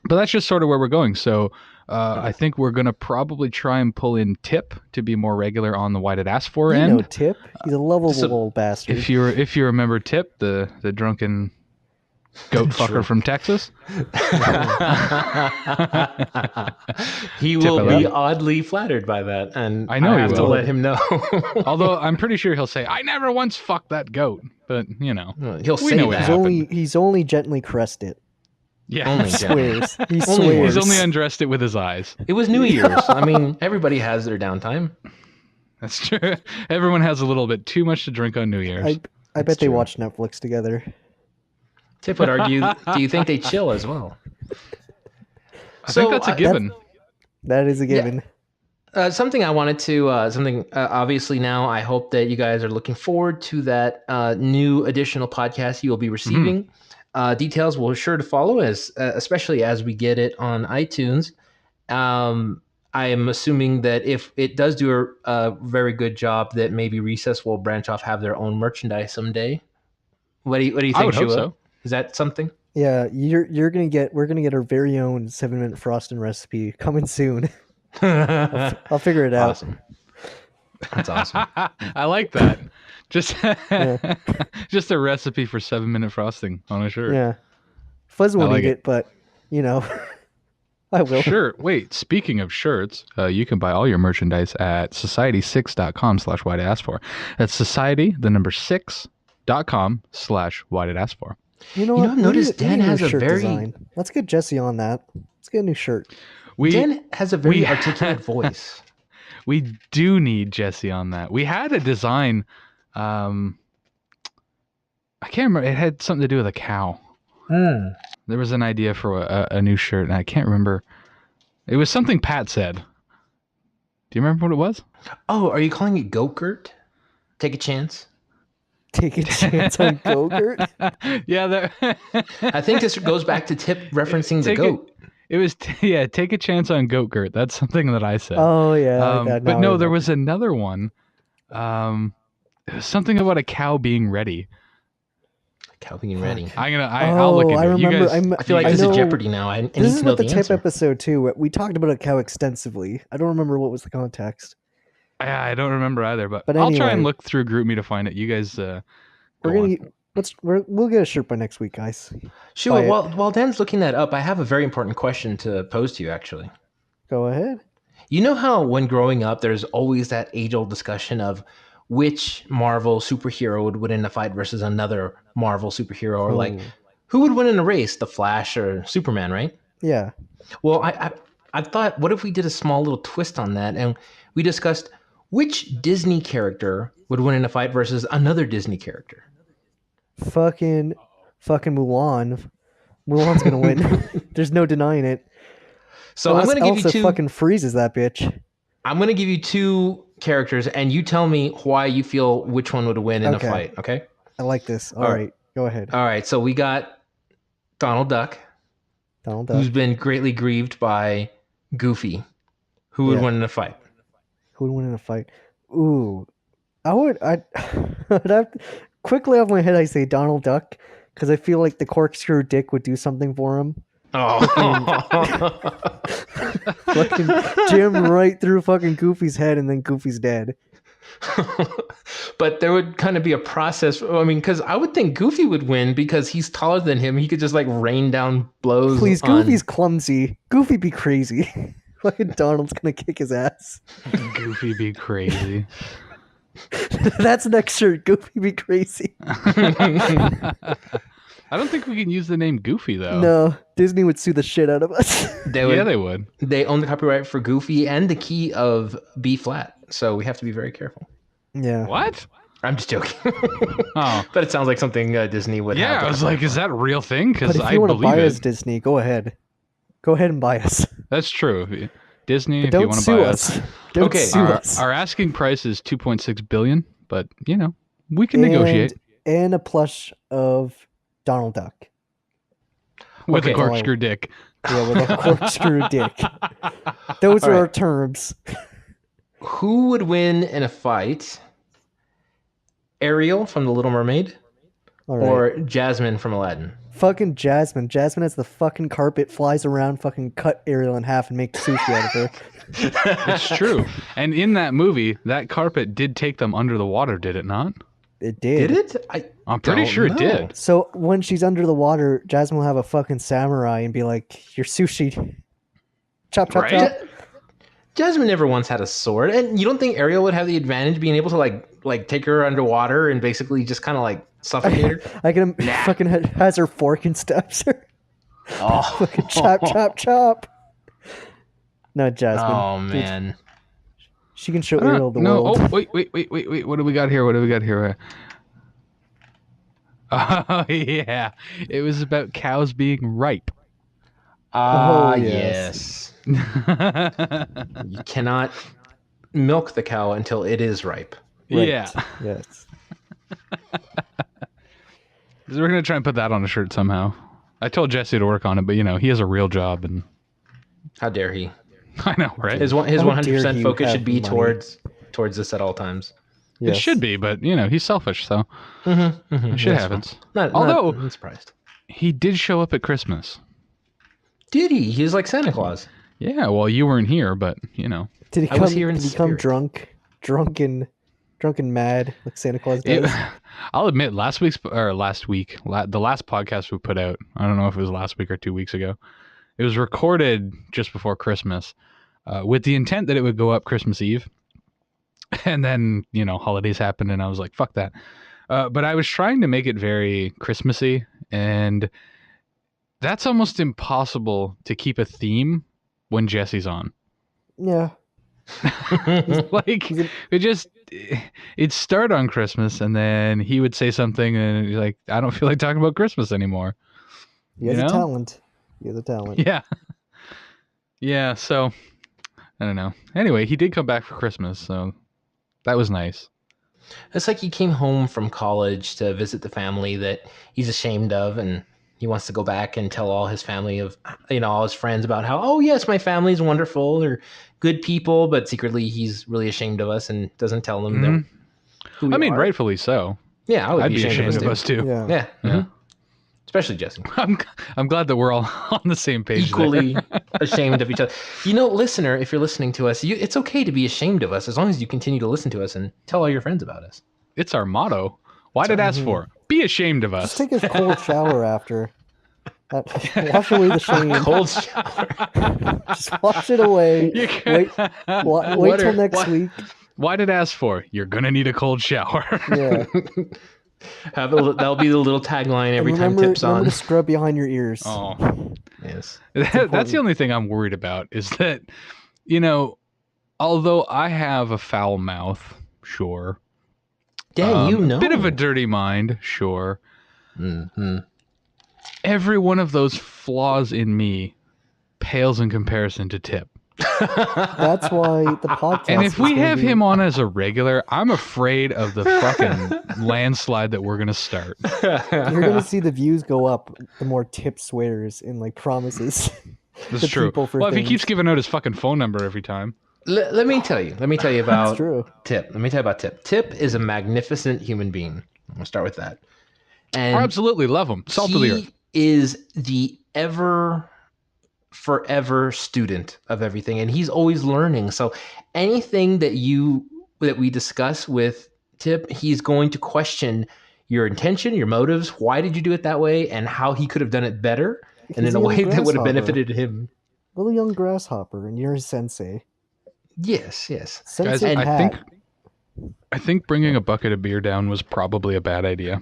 that's just sort of where we're going. So I think we're going to probably try and pull in Tip to be more regular on the Why Did Ask For end. You know Tip. He's a lovable old bastard. If you remember Tip, the drunken goat fucker from Texas. He will be oddly flattered by that, and I know have he to will. let him know. Although I'm pretty sure he'll say, "I never once fucked that goat," but He'll we say know what that. happened. He's only gently caressed it. Yeah, Only He gently. swears. He Only swears. he's only undressed it with his eyes. It was New Year's. I mean, everybody has their downtime. That's true. Everyone has a little bit too much to drink on New Year's. I bet they true. watch Netflix together. Tip would argue, do you think they chill as well? I think that's a given. That is a given. Something I wanted to, obviously now I hope that you guys are looking forward to that new additional podcast you will be receiving. Details will sure to follow, especially as we get it on iTunes. I am assuming that if it does do a very good job, that maybe Recess will branch off, have their own merchandise someday. What do you think, I would hope Shua? so. Is that something? Yeah, we're gonna get our very own 7-minute frosting recipe coming soon. I'll figure it out. Awesome. That's awesome. I like that. Just just a recipe for 7-minute frosting on a shirt. Yeah, Fuzz won't like eat it. it, but I will. Sure. Wait, speaking of shirts, you can buy all your merchandise at society6.com/whydidaskfor. That's society, the number 6.com/whydidaskfor. You know You what? know, I've noticed We need Dan a new has a shirt very- design. Let's get Jesse on that. Let's get a new shirt. Dan has a very we- articulate voice. We do need Jesse on that. We had a design. I can't remember. It had something to do with a cow. There was an idea for a new shirt, and I can't remember. It was something Pat said. Do you remember what it was? Oh, are you calling it Gokert? Take a chance. Take a chance on Gogurt. Yeah, that. I think this goes back to Tip referencing the Take goat. It was take a chance on goat Gert. That's something that I said. Oh yeah, but no, there was another one. It was something about a cow being ready. Cow being ready. I'll look into I it. You remember. guys, I feel like I this know- is Jeopardy now. I need This is to know about the the Tip answer. episode too. We talked about a cow extensively. I don't remember what was the context. I don't remember either, but But I'll try and anyway. look through GroupMe to find it. You guys, We're go gonna on. get, we'll get a shirt by next week, guys. Shua, Buy it. while Dan's looking that up, I have a very important question to pose to you, actually. Go ahead. You know how when growing up, there's always that age-old discussion of which Marvel superhero would win in a fight versus another Marvel superhero, or like who would win in a race, the Flash or Superman, right? Yeah. Well, I I thought, what if we did a small little twist on that and we discussed which Disney character would win in a fight versus another Disney character? Fucking Mulan. Mulan's gonna win. There's no denying it. So Unless I'm going to give you Elsa two. fucking freezes that bitch. I'm going to give you two characters, and you tell me why you feel which one would win in a fight. Okay. I like this. All right, go ahead. All right. So we got Donald Duck, Donald Duck. who's been greatly grieved by Goofy. Who would win in a fight? Who would win in a fight? Ooh, I'd have quickly off my head. I say Donald Duck because I feel like the corkscrew dick would do something for him. Oh, Fucking jam right through fucking Goofy's head, and then Goofy's dead. but there would kind of be a process. I mean, because I would think Goofy would win because he's taller than him. He could just like rain down blows. Please, Goofy's clumsy. Goofy be crazy. Fucking Donald's gonna kick his ass. Goofy be crazy. That's next shirt. Goofy be crazy. I don't think we can use the name Goofy though. No, Disney would sue the shit out of us. They would. Yeah, they would. They own the copyright for Goofy and the key of B flat, so we have to be very careful. Yeah. What? I'm just joking. Oh, But it sounds like something Disney would have. yeah. I was like, is that a real thing? But Because if I you want to believe buy us, it. Disney, go ahead. Go ahead and buy us. That's true. Disney, But if you don't want to sue buy us. us, Don't Okay, sue us. our asking price is 2.6 billion, but you know we can negotiate And a plush of Donald Duck. with Okay. a corkscrew dick. Yeah, with a corkscrew dick. Those All are right. our terms. Who would win in a fight? Ariel from The Little Mermaid All right. or Jasmine from Aladdin? Fucking Jasmine. Jasmine has the fucking carpet, flies around, fucking cut Ariel in half and make sushi out of her. It's true. And in that movie, that carpet did take them under the water, did it not? It did. Did it? I'm pretty Don't sure it know. did. So when she's under the water, Jasmine will have a fucking samurai and be like, "Your sushi." Chop, chop, Right? chop. Jasmine never once had a sword, and you don't think Ariel would have the advantage being able to like take her underwater and basically just kind of like suffocate her? I can fucking has her fork and stabs her. Oh, Fucking chop, chop, chop. No, Jasmine. Oh Dude, man. she can show Ariel the world. Oh, wait. What do we got here? Oh, yeah. It was about cows being ripe. Ah, Oh, yes. Yeah. You cannot milk the cow until it is ripe. Yes. We're going to try and put that on a shirt somehow. I told Jesse to work on it, but you know, he has a real job and How dare he? I know, right? His How dare 100% you focus have should be money. towards this at all times. It should be, but you know, he's selfish, so shit happens. Although I'm surprised. he did show up at Christmas. Did he? He was like Santa Claus. Yeah, well, you weren't here, but you know. Did he I come? was here in Did he come spirit. drunk and mad like Santa Claus It- does? I'll admit, the last podcast we put out, I don't know if it was last week or 2 weeks ago, it was recorded just before Christmas with the intent that it would go up Christmas Eve. And then, you know, holidays happened and I was like, fuck that. But I was trying to make it very Christmassy, and that's almost impossible to keep a theme when Jesse's on. Yeah. Like, it'd start on Christmas and then he would say something and he's like, I don't feel like talking about Christmas anymore. He has You a know? talent. He has a talent. Yeah. Yeah, so I don't know. Anyway, he did come back for Christmas, so that was nice. It's like he came home from college to visit the family that he's ashamed of, and he wants to go back and tell all his family of, you know, all his friends about how, oh yes, my family's wonderful, they're good people, but secretly he's really ashamed of us and doesn't tell them that who we I mean, are. rightfully so. Yeah, I would I'd be ashamed of us too. too. Yeah. Yeah, Yeah. especially Jesse. I'm glad that we're all on the same page. Equally there. ashamed of each other. You know, listener, if you're listening to us, it's okay to be ashamed of us as long as you continue to listen to us and tell all your friends about us. It's our motto. Why did ask for? Be ashamed of us. Just take a cold shower after. Wash away the shame. Cold shower. Just wash it away. You Wait, can't- wait till next week. Why did ask for? You're gonna need a cold shower. Yeah. That'll be the little tagline every And time remember tips on. to scrub behind your ears. Oh, Yes. That's the only thing I'm worried about is that, although I have a foul mouth, sure. Dan, a bit of a dirty mind, sure. Mm-hmm. Every one of those flaws in me pales in comparison to Tip. That's why the podcast. And if we have him on as a regular, I'm afraid of the fucking landslide that we're gonna start. You're gonna see the views go up the more Tip swears and like promises. That's true. Well, if he keeps giving out his fucking phone number every time. Let me tell you about true. Tip. Let me tell you about Tip. Tip is a magnificent human being. I'm gonna start with that. And I absolutely love him. Salt of the earth. He is the forever student of everything, and he's always learning. So anything that we discuss with Tip, he's going to question your intention, your motives, why did you do it that way, and how he could have done it better, and in a way that would have benefited him. Little young grasshopper, and you're his sensei. Yes. Sensei Guys, I think bringing a bucket of beer down was probably a bad idea.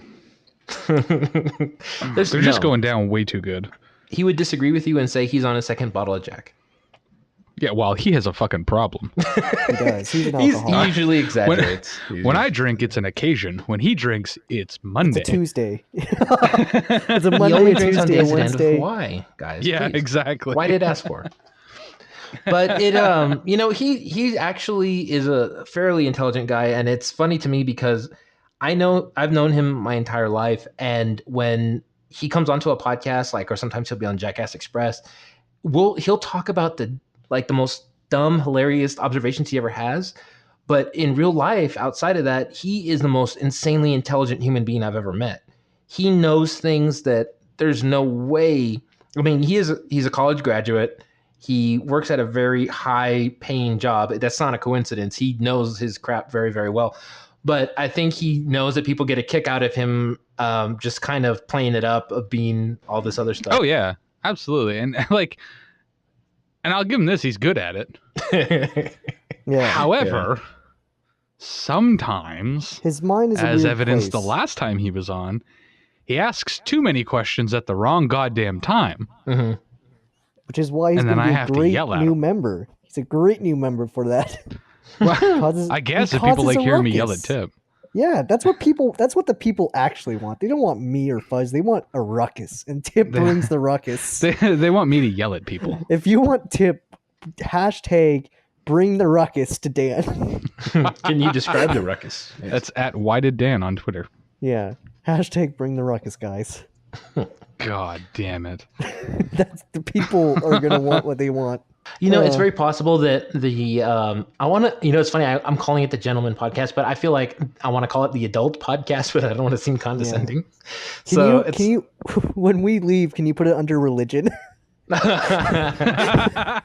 They're just going down way too good. He would disagree with you and say he's on his second bottle of Jack. Yeah, well, he has a fucking problem. He does. He's an alcoholic. He usually exaggerates. When I drink, it's an occasion. When he drinks, it's Monday. It's a Tuesday. It's a Monday, he only a drinks Tuesday, on a days Wednesday. Why, guys? Yeah, please. exactly. Why did ask for? But it, he actually is a fairly intelligent guy, and it's funny to me because I've known him my entire life, and when he comes onto a podcast, or sometimes he'll be on Jackass Express, he'll talk about the most dumb, hilarious observations he ever has. But in real life, outside of that, he is the most insanely intelligent human being I've ever met. He knows things that there's no way. I mean, he's a college graduate. He works at a very high-paying job. That's not a coincidence. He knows his crap very, very well. But I think he knows that people get a kick out of him just kind of playing it up of being all this other stuff. Oh, yeah, absolutely. And and I'll give him this. He's good at it. Yeah. However, sometimes, his mind is as a weird evidenced place. the last time he was on, he asks too many questions at the wrong goddamn time. Mm-hmm. Which is why he's going to be a great new member. He's a great new member for that. I guess if people like hearing me yell at Tip. Yeah, that's what the people actually want. They don't want me or Fuzz. They want a ruckus, and Tip brings the ruckus. They want me to yell at people. If you want Tip, hashtag bring the ruckus to Dan. Can you describe the ruckus? Yes. That's at whydidadan on Twitter. Yeah, hashtag bring the ruckus, guys. God damn it. That's the people are going to want what they want. It's very possible that I want to, it's funny, I'm calling it the Gentleman Podcast, but I feel like I want to call it the Adult Podcast, but I don't want to seem condescending. Yeah. Can you, when we leave, can you put it under religion? I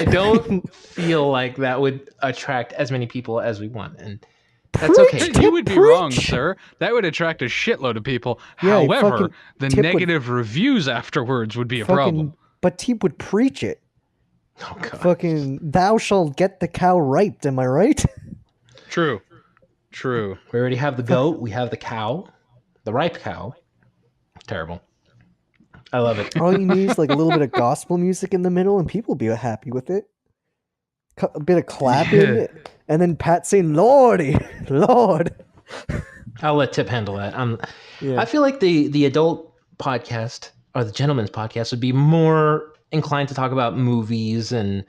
don't feel like that would attract as many people as we want, and that's okay. You would be wrong, sir. That would attract a shitload of people. Yeah, however, the negative reviews afterwards would be a problem. But Tip would preach it. Oh, God. Fucking, thou shalt get the cow ripe. Am I right? True. We already have the goat. We have the cow, the ripe cow. Terrible. I love it. All you need is a little bit of gospel music in the middle, and people will be happy with it. A bit of clapping, and then Pat saying, "Lordy, Lord." I'll let Tip handle that. I feel like the Adult Podcast or the Gentleman's Podcast would be more inclined to talk about movies and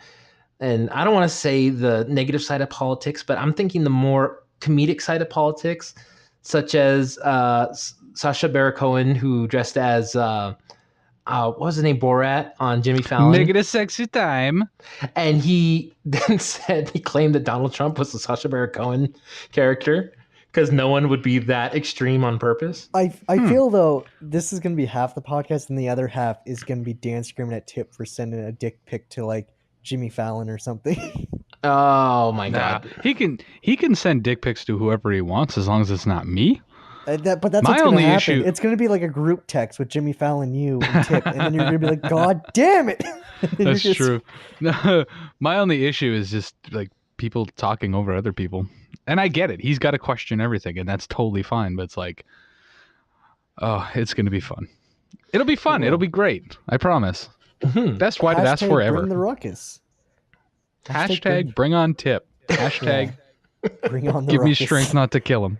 I don't want to say the negative side of politics, but I'm thinking the more comedic side of politics, such as Sacha Baron Cohen, who dressed as what was his name, Borat on Jimmy Fallon. Negative sexy time. And he then he claimed that Donald Trump was the Sacha Baron Cohen character because no one would be that extreme on purpose. I feel, though, this is going to be half the podcast, and the other half is going to be Dan screaming at Tip for sending a dick pic to, Jimmy Fallon or something. Oh, my God. He can send dick pics to whoever he wants as long as it's not me. But that's what's going to happen. It's going to be like a group text with Jimmy Fallon, you, and Tip, and then you're going to be like, God damn it! That's true. No, my only issue is just, people talking over other people. And I get it. He's got to question everything, and that's totally fine. But it's it's going to be fun. It'll be fun. It'll be great. I promise. Best why did ask for ever. Bring the ruckus. Hashtag bring on tip. Hashtag bring on the give ruckus. me strength not to kill him.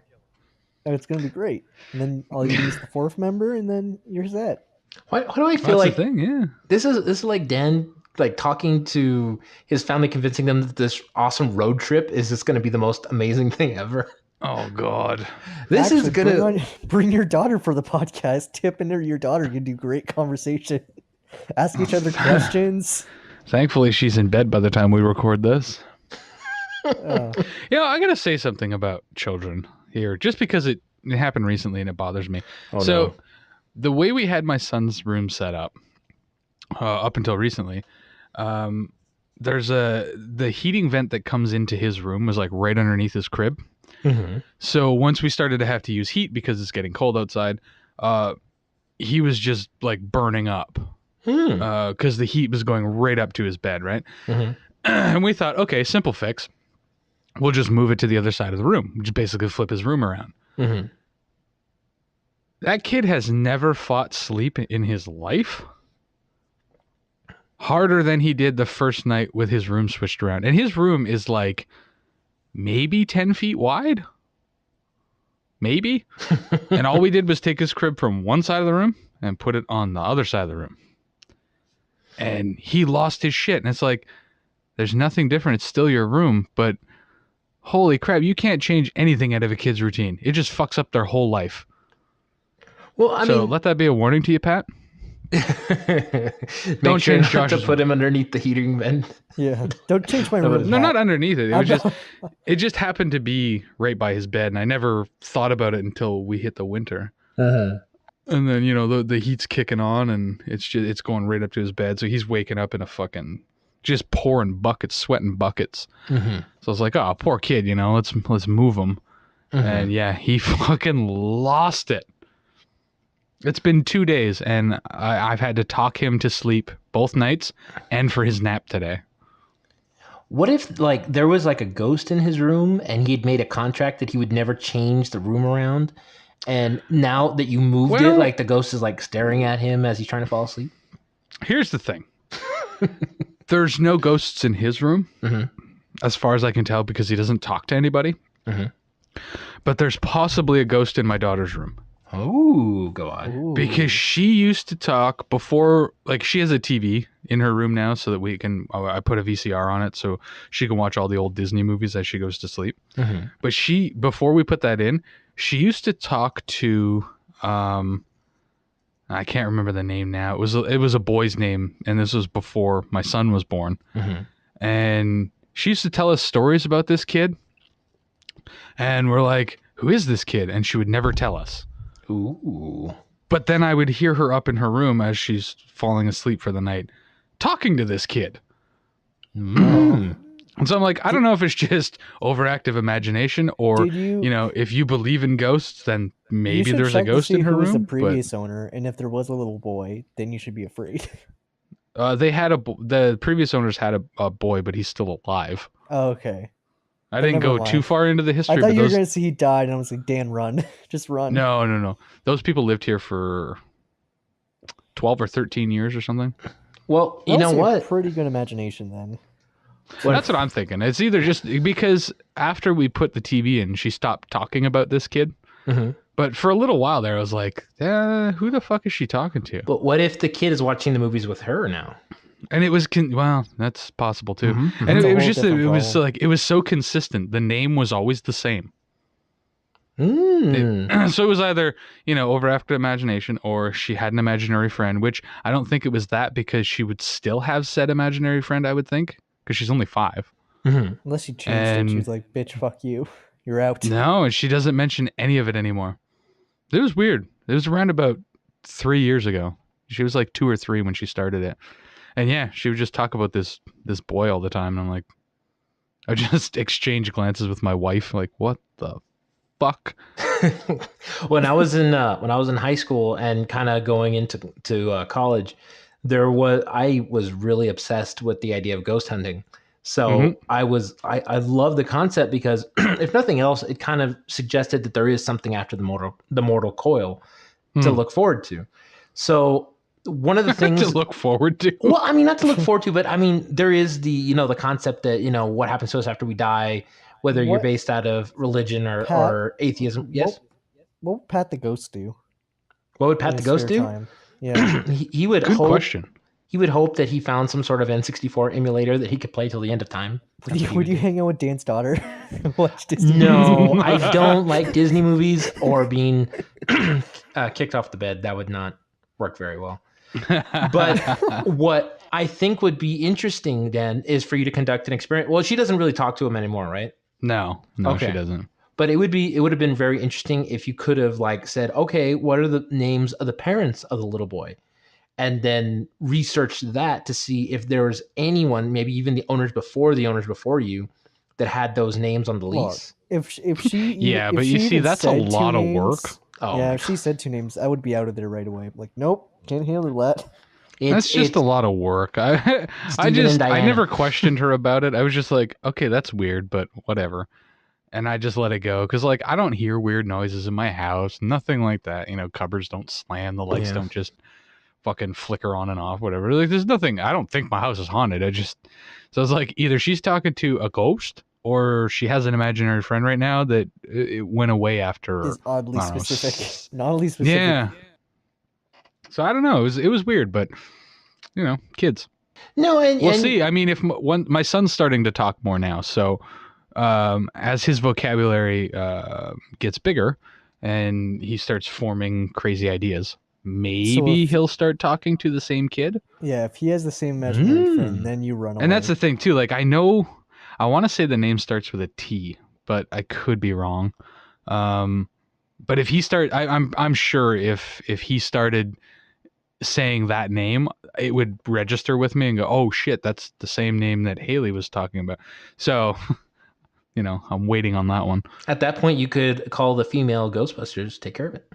And it's gonna be great. And then all you need is the fourth member, and then you're set. Why do I feel like the thing? Yeah. This is like Dan like talking to his family, convincing them that this awesome road trip is just going to be the most amazing thing ever. Oh God, this is gonna bring your daughter for the podcast. Tip and your daughter can do great conversation. Ask each other questions. Thankfully, she's in bed by the time we record this. I gotta say something about children here, just because it happened recently and it bothers me. The way we had my son's room set up until recently, there's the heating vent that comes into his room was like right underneath his crib. Mm-hmm. So once we started to have to use heat because it's getting cold outside, he was just like burning up because the heat was going right up to his bed, right? Mm-hmm. And we thought, okay, simple fix. We'll just move it to the other side of the room. Just basically flip his room around. Mm-hmm. That kid has never fought sleep in his life harder than he did the first night with his room switched around. And his room is like maybe 10 feet wide. Maybe. And all we did was take his crib from one side of the room and put it on the other side of the room. And he lost his shit. And it's like, there's nothing different. It's still your room, but holy crap, you can't change anything out of a kid's routine. It just fucks up their whole life. Well, I mean, let that be a warning to you, Pat. Don't change Josh's to put him underneath the heating vent. Yeah, don't change my room. No, not underneath it. It just happened to be right by his bed, and I never thought about it until we hit the winter. Uh-huh. And then the heat's kicking on, and it's going right up to his bed, so he's waking up in a fucking just pouring buckets, sweating buckets. Mm-hmm. So I was like, oh, poor kid, let's move him. Mm-hmm. And yeah, he fucking lost it. It's been 2 days, and I've had to talk him to sleep both nights and for his nap today. What if like there was like a ghost in his room and he'd made a contract that he would never change the room around, and now that you moved it, like the ghost is like staring at him as he's trying to fall asleep? Here's the thing. There's no ghosts in his room, as far as I can tell, because he doesn't talk to anybody. Mm-hmm. But there's possibly a ghost in my daughter's room. Oh, go on. Ooh. Because she used to talk before, like she has a TV in her room now so that I put a VCR on it so she can watch all the old Disney movies as she goes to sleep. Mm-hmm. But before we put that in, she used to talk to, I can't remember the name now. It was a boy's name, and this was before my son was born. Mm-hmm. And she used to tell us stories about this kid. And we're like, who is this kid? And she would never tell us. Ooh. But then I would hear her up in her room as she's falling asleep for the night, talking to this kid. Mm. And so I'm like, I don't know if it's just overactive imagination or, if you believe in ghosts, then maybe there's a ghost in her room. Who was the previous owner, and if there was a little boy, then you should be afraid. The previous owners had a boy, but he's still alive. Oh, okay. I didn't go too far into the history. I thought you were going to say he died, and I was like, Dan, run. Just run. No. Those people lived here for 12 or 13 years or something. Well, you know what? Pretty good imagination then. Well, that's what I'm thinking. It's either just because after we put the TV in, she stopped talking about this kid. Mm-hmm. But for a little while there, I was like, who the fuck is she talking to? But what if the kid is watching the movies with her now? And it was that's possible too. Mm-hmm. And it was so consistent. The name was always the same. So it was either overactive imagination, or she had an imaginary friend, which I don't think it was that, because she would still have said imaginary friend, I would think, because she's only 5. Mm-hmm. Unless she changed it, she was like, bitch, fuck you, you're out. No, and she doesn't mention any of it anymore. It was weird. It was around about 3 years ago. She was like 2 or 3 when she started it. And yeah, she would just talk about this boy all the time. And I'm like, I just exchange glances with my wife. Like, what the fuck? When I was in high school and kind of going into college, I was really obsessed with the idea of ghost hunting. So I love the concept because if nothing else, it kind of suggested that there is something after the mortal coil to look forward to. So one of the to things look forward to. Well, I mean, not to look forward to, but I mean, there is the concept that, what happens to us after we die, whether you're What- based out of religion or, Pat, or atheism. Yes. What would Pat the Ghost do? What would in Pat the his Ghost spare do? time? Yeah. He would Good hope question. he would hope that he found some sort of N64 emulator that he could play till the end of time. That's what he Would you do. hang out with Dan's daughter? Watch Disney No, movies? I don't like Disney movies or being kicked off the bed. That would not work very well. But what I think would be interesting then is for you to conduct an experiment. Well, she doesn't really talk to him anymore, right? No, Okay. she doesn't. But it would have been very interesting if you could have said, okay, what are the names of the parents of the little boy? And then research that to see if there was anyone, maybe even the owners before you, that had those names on the Well, lease. if she Yeah, if but she you see, even that's a said two lot of names- work. Oh, yeah, my if she said 2 names, I would be out of there right away. Like, nope, can't handle that. That's just a lot of work. I Steven and Diana. never questioned her about it. I was just like, okay, that's weird, but whatever. And I just let it go because I don't hear weird noises in my house, nothing like that. Cupboards don't slam, the lights Yeah. don't just fucking flicker on and off, whatever. There's nothing. I don't think my house is haunted. So it's like either she's talking to a ghost or she has an imaginary friend right now that it went away after. Is oddly I don't know, specific. Not oddly specific. Yeah. So I don't know. It was weird, but kids. No, and We'll see. I mean, if my son's starting to talk more now, so as his vocabulary gets bigger and he starts forming crazy ideas, maybe he'll start talking to the same kid. Yeah, if he has the same imaginary friend, then you run away. And that's the thing too. I know, I want to say the name starts with a T, but I could be wrong. But if he I'm sure if he started saying that name, it would register with me and go, oh shit, that's the same name that Haley was talking about. So, I'm waiting on that one. at that point, you could call the female Ghostbusters, take care of it.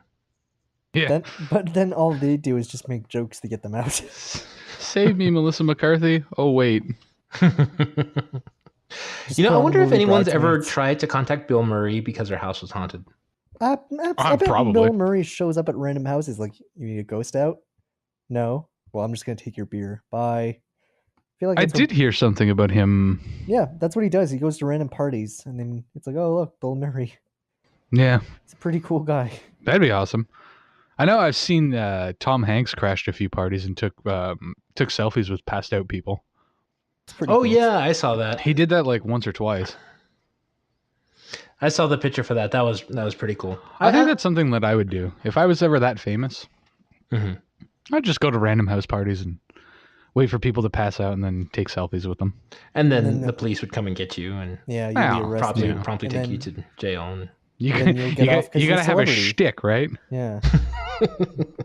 Yeah. But then all they do is just make jokes to get them out. Save me, Melissa McCarthy. Oh wait. Just I put on wonder if movie anyone's ever Bridesmaids. tried to contact Bill Murray because their house was haunted. I bet Probably. Bill Murray shows up at random houses like, you need a ghost out? No? Well, I'm just going to take your beer. Bye. I feel like I that's did hear something about him. Yeah, that's what he does. He goes to random parties, and then it's like, oh, look, Bill Murray. Yeah, He's a pretty cool guy. that'd be awesome. I know I've seen Tom Hanks crashed a few parties and took selfies with passed out people. It's pretty Oh cool. yeah, I saw that. He did that once or twice. I saw the picture for that. That was pretty cool. I think that's something that I would do if I was ever that famous. Mhm. I'd just go to random house parties and wait for people to pass out and then take selfies with them. And then And then the police would come and get you and Yeah, you'd Wow, be arrested. promptly And take then- you to jail. And You Then you'll get off 'cause you you're gotta a have a celebrity. shtick, right? Yeah.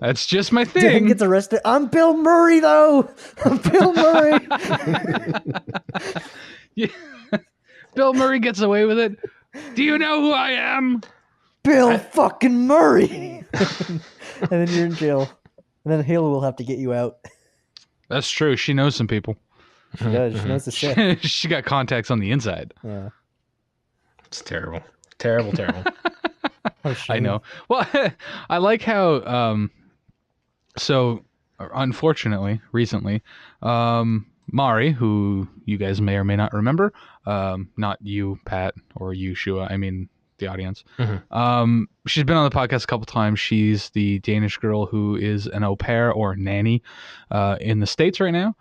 That's just my Dan thing. gets arrested. I'm Bill Murray, though. I'm Bill Murray. Yeah. Bill Murray gets away with it. Do you know who I am? Bill fucking Murray. And then you're in jail. And then Halo will have to get you out. That's true. She knows some people. She does. She knows the shit. She got contacts on the inside. Yeah. it's terrible. Terrible, terrible. I know. Well, I like how, so unfortunately, recently, Mari, who you guys may or may not remember, not you, Pat, or you, Shua, I mean the audience. She's been on the podcast a couple times. She's the Danish girl who is an au pair or nanny in the States right now.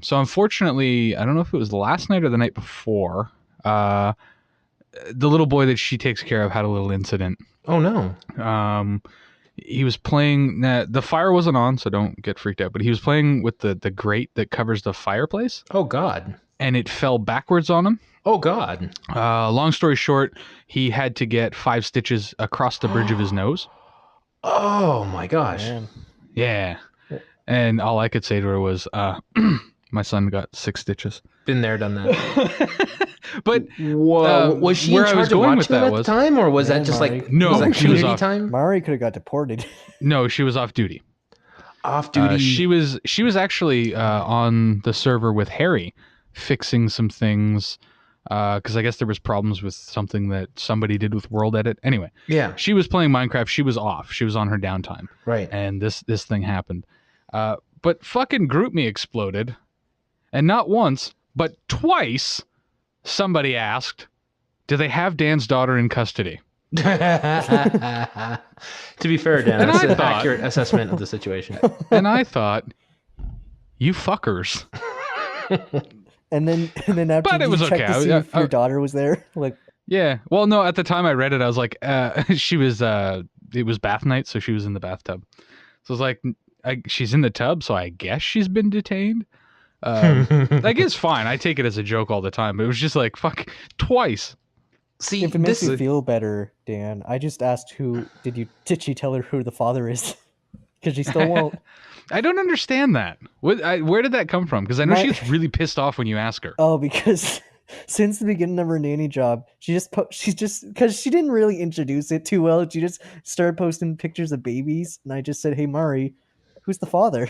So unfortunately, I don't know if it was the last night or the night before, the little boy that she takes care of had a little incident. Oh no. He was playing, the fire wasn't on, so don't get freaked out, but he was playing with the grate that covers the fireplace, Oh god. and it fell backwards on him. Oh god. Long story short, he had to get 5 stitches across the bridge of his nose. Oh my gosh. Man. Yeah. And all I could say to her was, my son got 6 stitches. Been there, done that. But Whoa. Was she in where I charge was of going watching with them that at was the time, or was Yeah, that just Mari. like No, was that she was community off. time? Mari could have got deported. no, she was off duty. Off duty. She was actually on the server with Harry, fixing some things because I guess there was problems with something that somebody did with World Edit. Anyway, yeah. she was playing Minecraft. She was off. She was on her downtime, Right. and this thing happened. But fucking GroupMe exploded, and not once, but twice, somebody asked, "Do they have Dan's daughter in custody?" To be fair, Dan, And that's I an thought- accurate assessment of the situation. And I thought, "You fuckers." And then after But it you was check okay. to see if your daughter was there, like, Yeah. Well, no, at the time I read it, I was like, she was, it was bath night, so she was in the bathtub. So I was like, she's in the tub, so I guess she's been detained. Like, it's fine. I take it as a joke all the time, but it was just like, fuck, twice. See, if it makes you feel better, Dan, I just asked did she tell her who the father is? Because she still won't. I don't understand that. Where did that come from? Because I know she gets really pissed off when you ask her. Oh, because since the beginning of her nanny job, she's just because she didn't really introduce it too well. She just started posting pictures of babies, and I just said, "Hey, Mari, who's the father?"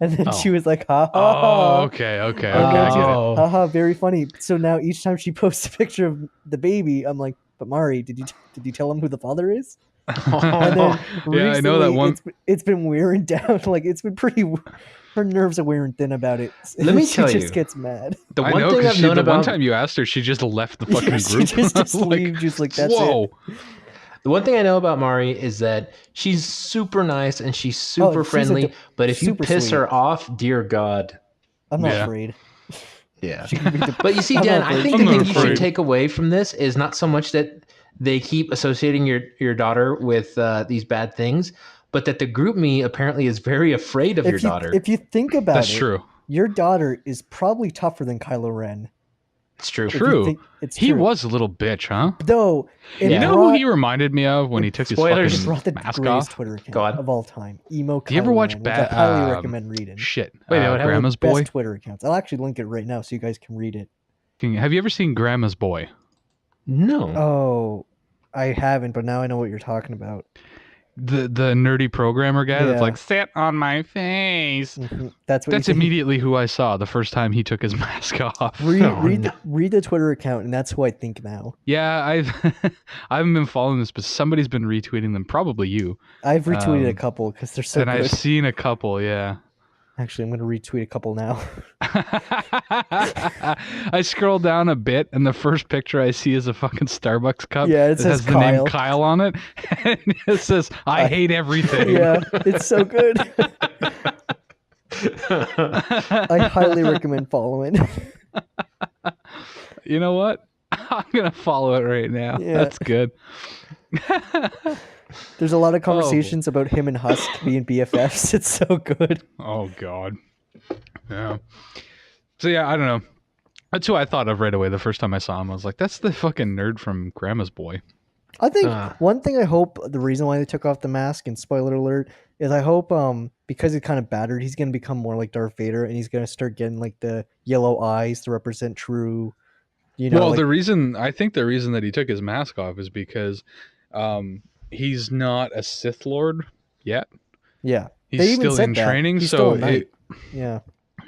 And then she was like, "Ha ha ha." Oh, okay. And then she was I like, haha, very funny. So now each time she posts a picture of the baby, I'm like, "But Mari, did you tell him who the father is?" And then Yeah, I know that one. It's been wearing down. Like, it's been pretty. Her nerves are wearing thin about it. Let me she tell just you. gets mad. The I one know, thing I've known the about one time you asked her, she just left the fucking Yeah, she group. just I was leave, just like, that's whoa. it. The one thing I know about Mari is that she's super nice and she's super she's friendly. But if you super piss sweet. her off, dear God. I'm not Yeah. afraid. Yeah. She can be But you see, I'm Dan, not I afraid. think I'm the not thing you should afraid. take away from this is not so much that they keep associating your daughter with these bad things, but that the GroupMe apparently is very afraid of your daughter. If you think about That's it, true. your daughter is probably tougher than Kylo Ren. It's true. If you True. think it's He true. was a little bitch, huh? Though it You You know brought, who he reminded me of when he took Spoilers. his it brought fucking the mask greatest off? Twitter account Go on. of all time. Emo Do you ever Kylo watch Ren, which I highly recommend reading. Shit. Wait, what happened? Grandma's Best Boy? Twitter accounts. I'll actually link it right now so you guys can read it. Have you ever seen Grandma's Boy? No. Oh, I haven't, but now I know what you're talking about. The nerdy programmer guy that's Yeah. like, sit on my face. Mhm. That's what. That's you think. immediately who I saw the first time he took his mask off. Read the Twitter account, and that's who I think now. Yeah, I haven't been following this, but somebody's been retweeting them. Probably you. I've retweeted a couple because they're so and good. I've seen a couple. Yeah. Actually, I'm going to retweet a couple now. I scroll down a bit, and the first picture I see is a fucking Starbucks cup. Yeah, it that says has the name Kyle. Kyle on it, and it says, "I hate everything." Yeah, it's so good. I highly recommend following. You know what? I'm gonna follow it right now. Yeah. That's good. There's a lot of conversations about him and Husk being BFFs. It's so good. Oh God. Yeah. So yeah, I don't know. That's who I thought of right away the first time I saw him. I was like, "That's the fucking nerd from Grandma's Boy." I think one thing I hope the reason why they took off the mask, and spoiler alert, is I hope because he's kind of battered, he's gonna become more like Darth Vader, and he's gonna start getting like the yellow eyes to represent true. Well, like, the reason that he took his mask off is because he's not a Sith Lord yet. yeah, He's they even still said in that. training, He's so still a knight. Yeah.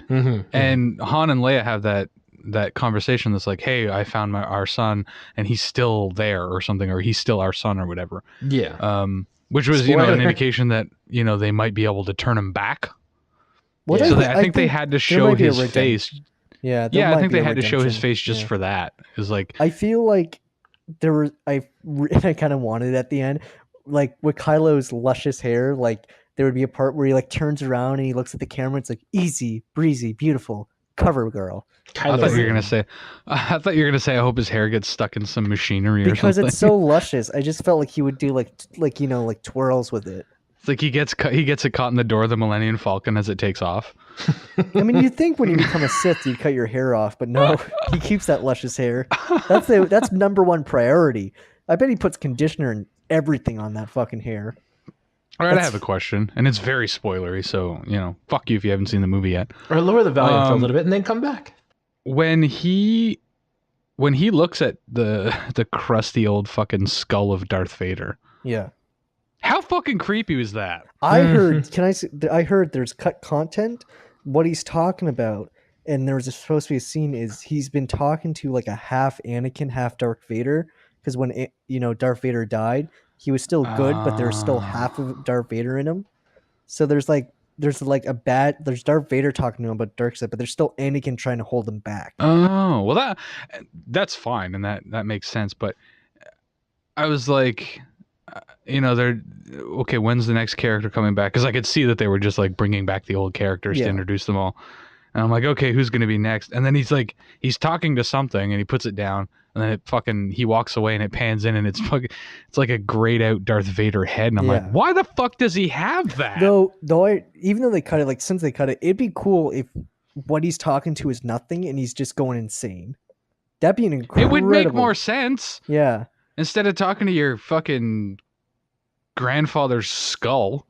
Mm-hmm. And Han and Leia have that conversation that's like, "Hey, I found our son, and he's still there, or something, or he's still our son, or whatever." Yeah. Which was Spoiler. an indication that they might be able to turn him back. What So I think they had to show might be a his redemption. face. Yeah, Yeah, I think they had to show his face just Yeah. for that. Is like, I feel like there was I kind of wanted it at the end, like with Kylo's luscious hair, like there would be a part where he like turns around and he looks at the camera. It's like easy, breezy, beautiful, cover girl. I thought you were gonna say, I I hope his hair gets stuck in some machinery or Because something. it's so luscious. I just felt like he would do like twirls with it. It's like he gets it caught in the door of the Millennium Falcon as it takes off. I mean, you'd think when you become a Sith, you'd cut your hair off, but no, he keeps that luscious hair. That's number one priority. I bet he puts conditioner and everything on that fucking hair. All right, I have a question, and it's very spoilery, so fuck you if you haven't seen the movie yet. Or lower the volume for a little bit and then come back. When he looks at the crusty old fucking skull of Darth Vader, Yeah. how fucking creepy was that? I heard. I heard there's cut content. What he's talking about, and there was supposed to be a scene. Is he's been talking to like a half Anakin, half Darth Vader, because when Darth Vader died, he was still good, but there's still half of Darth Vader in him. So there's like there's like there's Darth Vader talking to him about dark side, but there's still Anakin trying to hold him back. Oh, well that's fine, and that makes sense. But I was like, they're okay. When's the next character coming back? Because I could see that they were just like bringing back the old characters to introduce them all. And I'm like, okay, who's going to be next? And then he's talking to something, and he puts it down, and then he walks away, and it pans in, and it's like a grayed out Darth Vader head, and I'm like, why the fuck does he have that? Though even though they cut it, like since they cut it, it'd be cool if what he's talking to is nothing, and he's just going insane. That'd be an incredible. It would make more sense. Yeah. Instead of talking to your fucking grandfather's skull.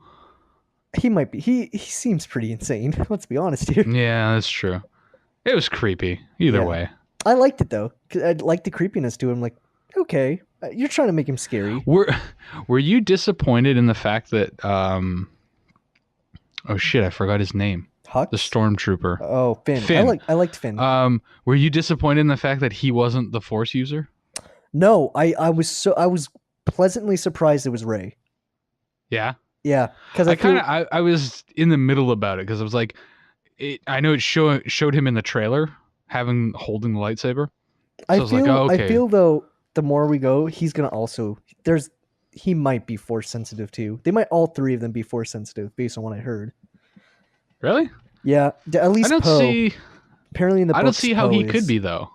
He might be. He seems pretty insane. Let's be honest here. Yeah, that's true. It was creepy. Either way. I liked it though. I liked the creepiness to him. Like, okay, you're trying to make him scary. Were you disappointed in the fact that oh shit, I forgot his name. Hux? The stormtrooper. Oh, Finn. I liked Finn. Were you disappointed in the fact that he wasn't the Force user? No, I was pleasantly surprised it was Rey. Yeah. Yeah, because I was in the middle about it because I was like, I know it showed him in the trailer holding the lightsaber. So I was like, oh, okay. I feel though the more we go, he's gonna also he might be Force sensitive too. They might all three of them be Force sensitive based on what I heard. Really? Yeah, at least I don't see. Apparently in the books, I don't see how he could be though.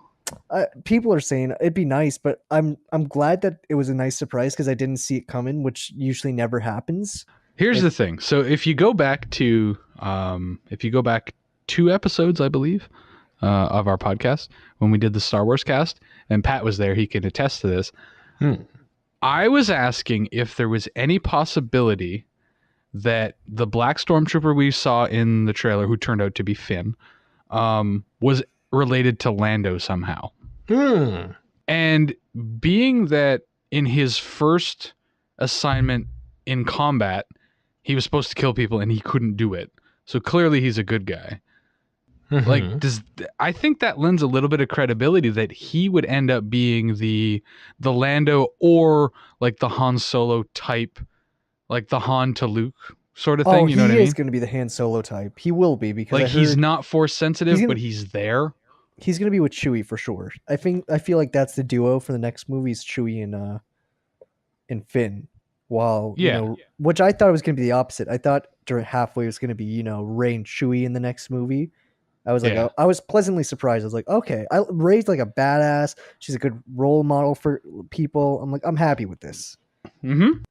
People are saying it'd be nice, but I'm glad that it was a nice surprise because I didn't see it coming, which usually never happens. Here's the thing. So if you go back 2 episodes, I believe, of our podcast when we did the Star Wars cast, and Pat was there, he can attest to this. I was asking if there was any possibility that the black stormtrooper we saw in the trailer, who turned out to be Finn, was related to Lando somehow. And being that in his first assignment in combat, he was supposed to kill people and he couldn't do it. So clearly he's a good guy. Like, I think that lends a little bit of credibility that he would end up being the Lando or like the Han Solo type, like the Han to Luke sort of thing. You know what I mean? He is going to be the Han Solo type. He will be because like he's not Force sensitive, but he's there. He's going to be with Chewie for sure. I feel like that's the duo for the next movies, Chewie and Finn. Which I thought was going to be the opposite. I thought during halfway it was going to be, Rey and Chewie in the next movie. I was like, I was pleasantly surprised. I was like, okay, Rey's like a badass. She's a good role model for people. I'm like, I'm happy with this. And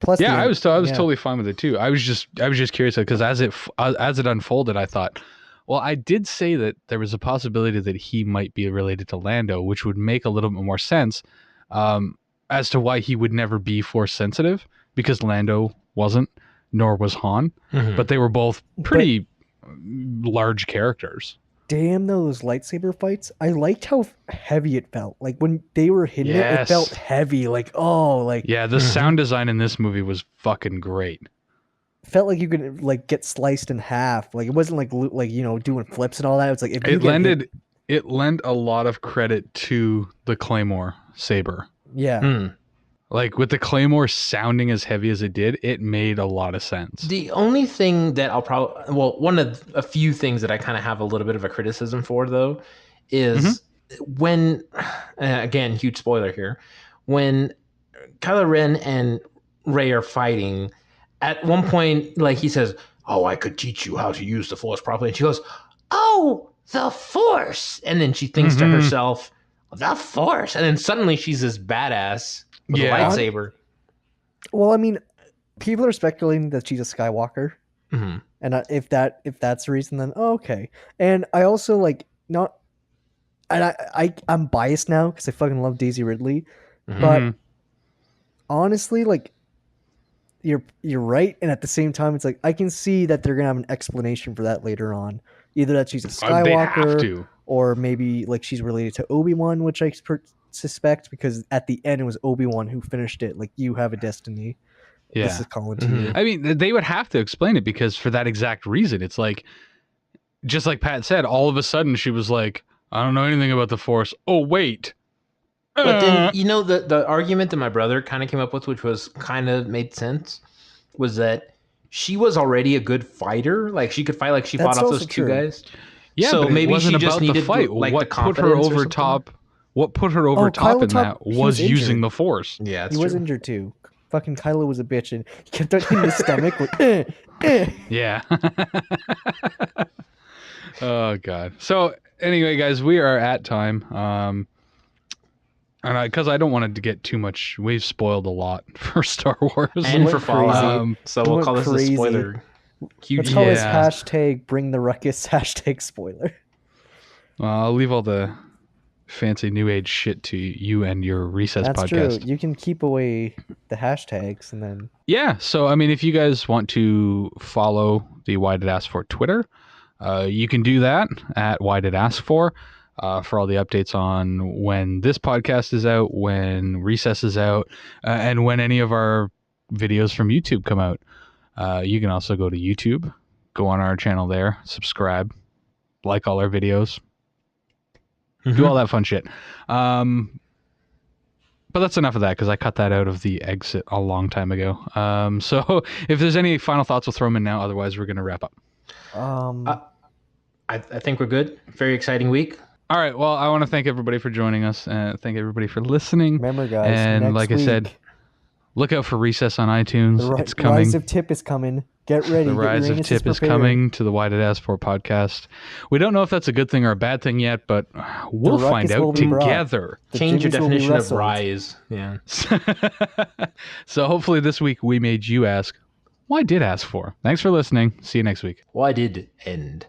plus, I was totally fine with it too. I was just curious because as it unfolded, I thought, well, I did say that there was a possibility that he might be related to Lando, which would make a little bit more sense. As to why he would never be Force sensitive, because Lando wasn't, nor was Han, but they were both pretty large characters. Damn those lightsaber fights! I liked how heavy it felt. Like when they were hitting it felt heavy. Like the sound design in this movie was fucking great. Felt like you could like get sliced in half. Like it wasn't like doing flips and all that. It's like it lent a lot of credit to the Claymore saber. Yeah. Like with the Claymore sounding as heavy as it did, it made a lot of sense. The only thing that one of a few things that I kind of have a little bit of a criticism for though is when, again, huge spoiler here, when Kylo Ren and Rey are fighting, at one point, like he says, "Oh, I could teach you how to use the Force properly," and she goes, "Oh, the Force," and then she thinks to herself, "The Force," and then suddenly she's this badass with a lightsaber. Well, I mean, people are speculating that she's a Skywalker, and if that's the reason, then okay. And I also I'm biased now because I fucking love Daisy Ridley, but honestly, like you're right, and at the same time, it's like I can see that they're gonna have an explanation for that later on, either that she's a Skywalker. They have to. Or maybe like she's related to Obi-Wan, which I suspect because at the end it was Obi-Wan who finished it. Like, you have a destiny. Yeah. This is calling to you. I mean, they would have to explain it because for that exact reason, it's like, just like Pat said, all of a sudden she was like, I don't know anything about the Force. Oh, wait. But then, the argument that my brother kind of came up with, which was kind of made sense, was that she was already a good fighter. Like she could fight. Like she That's fought off also those two true. guys. Yeah, So but it maybe wasn't she just about the needed fight. like the What put her confidence or over something. top? What put her over Oh, top Kylo in Top, that he was was using injured. the Force. Yeah, that's He was true. injured too. Fucking Kylo was a bitch, and he kept on hitting his stomach. Like, Yeah. Oh God. So anyway, guys, we are at time. And because I don't want it to get too much, we've spoiled a lot for Star Wars And for went Fallout. crazy. So We we'll went call this a crazy. spoiler. Huge. Let's call this Yeah. hashtag Bring the Ruckus hashtag spoiler. I'll leave all the fancy new age shit to you and your recess That's podcast. true. You can keep away the hashtags and then Yeah. So I mean, if you guys want to follow the Why Did Ask For Twitter, you can do that at Why Did Ask For all the updates on when this podcast is out, when Recess is out, and when any of our videos from YouTube come out. You can also go to YouTube, go on our channel there, subscribe, like all our videos, do all that fun shit. But that's enough of that because I cut that out of the exit a long time ago. So if there's any final thoughts, we'll throw them in now. Otherwise, we're going to wrap up. I think we're good. Very exciting week. All right. Well, I want to thank everybody for joining us and thank everybody for listening. remember, guys. And next like I week, said, look out for Recess on iTunes. the It's coming. Rise of Tip is coming. Get ready. The Rise of Tip is coming to the Why Did Ask For podcast. We don't know if that's a good thing or a bad thing yet, but we'll find ruckus will out be brought. together. The Change your Jimmys will be definition of wrestled. rise. Yeah. So hopefully this week we made you ask, why did ask for? Thanks for listening. See you next week. Why did end?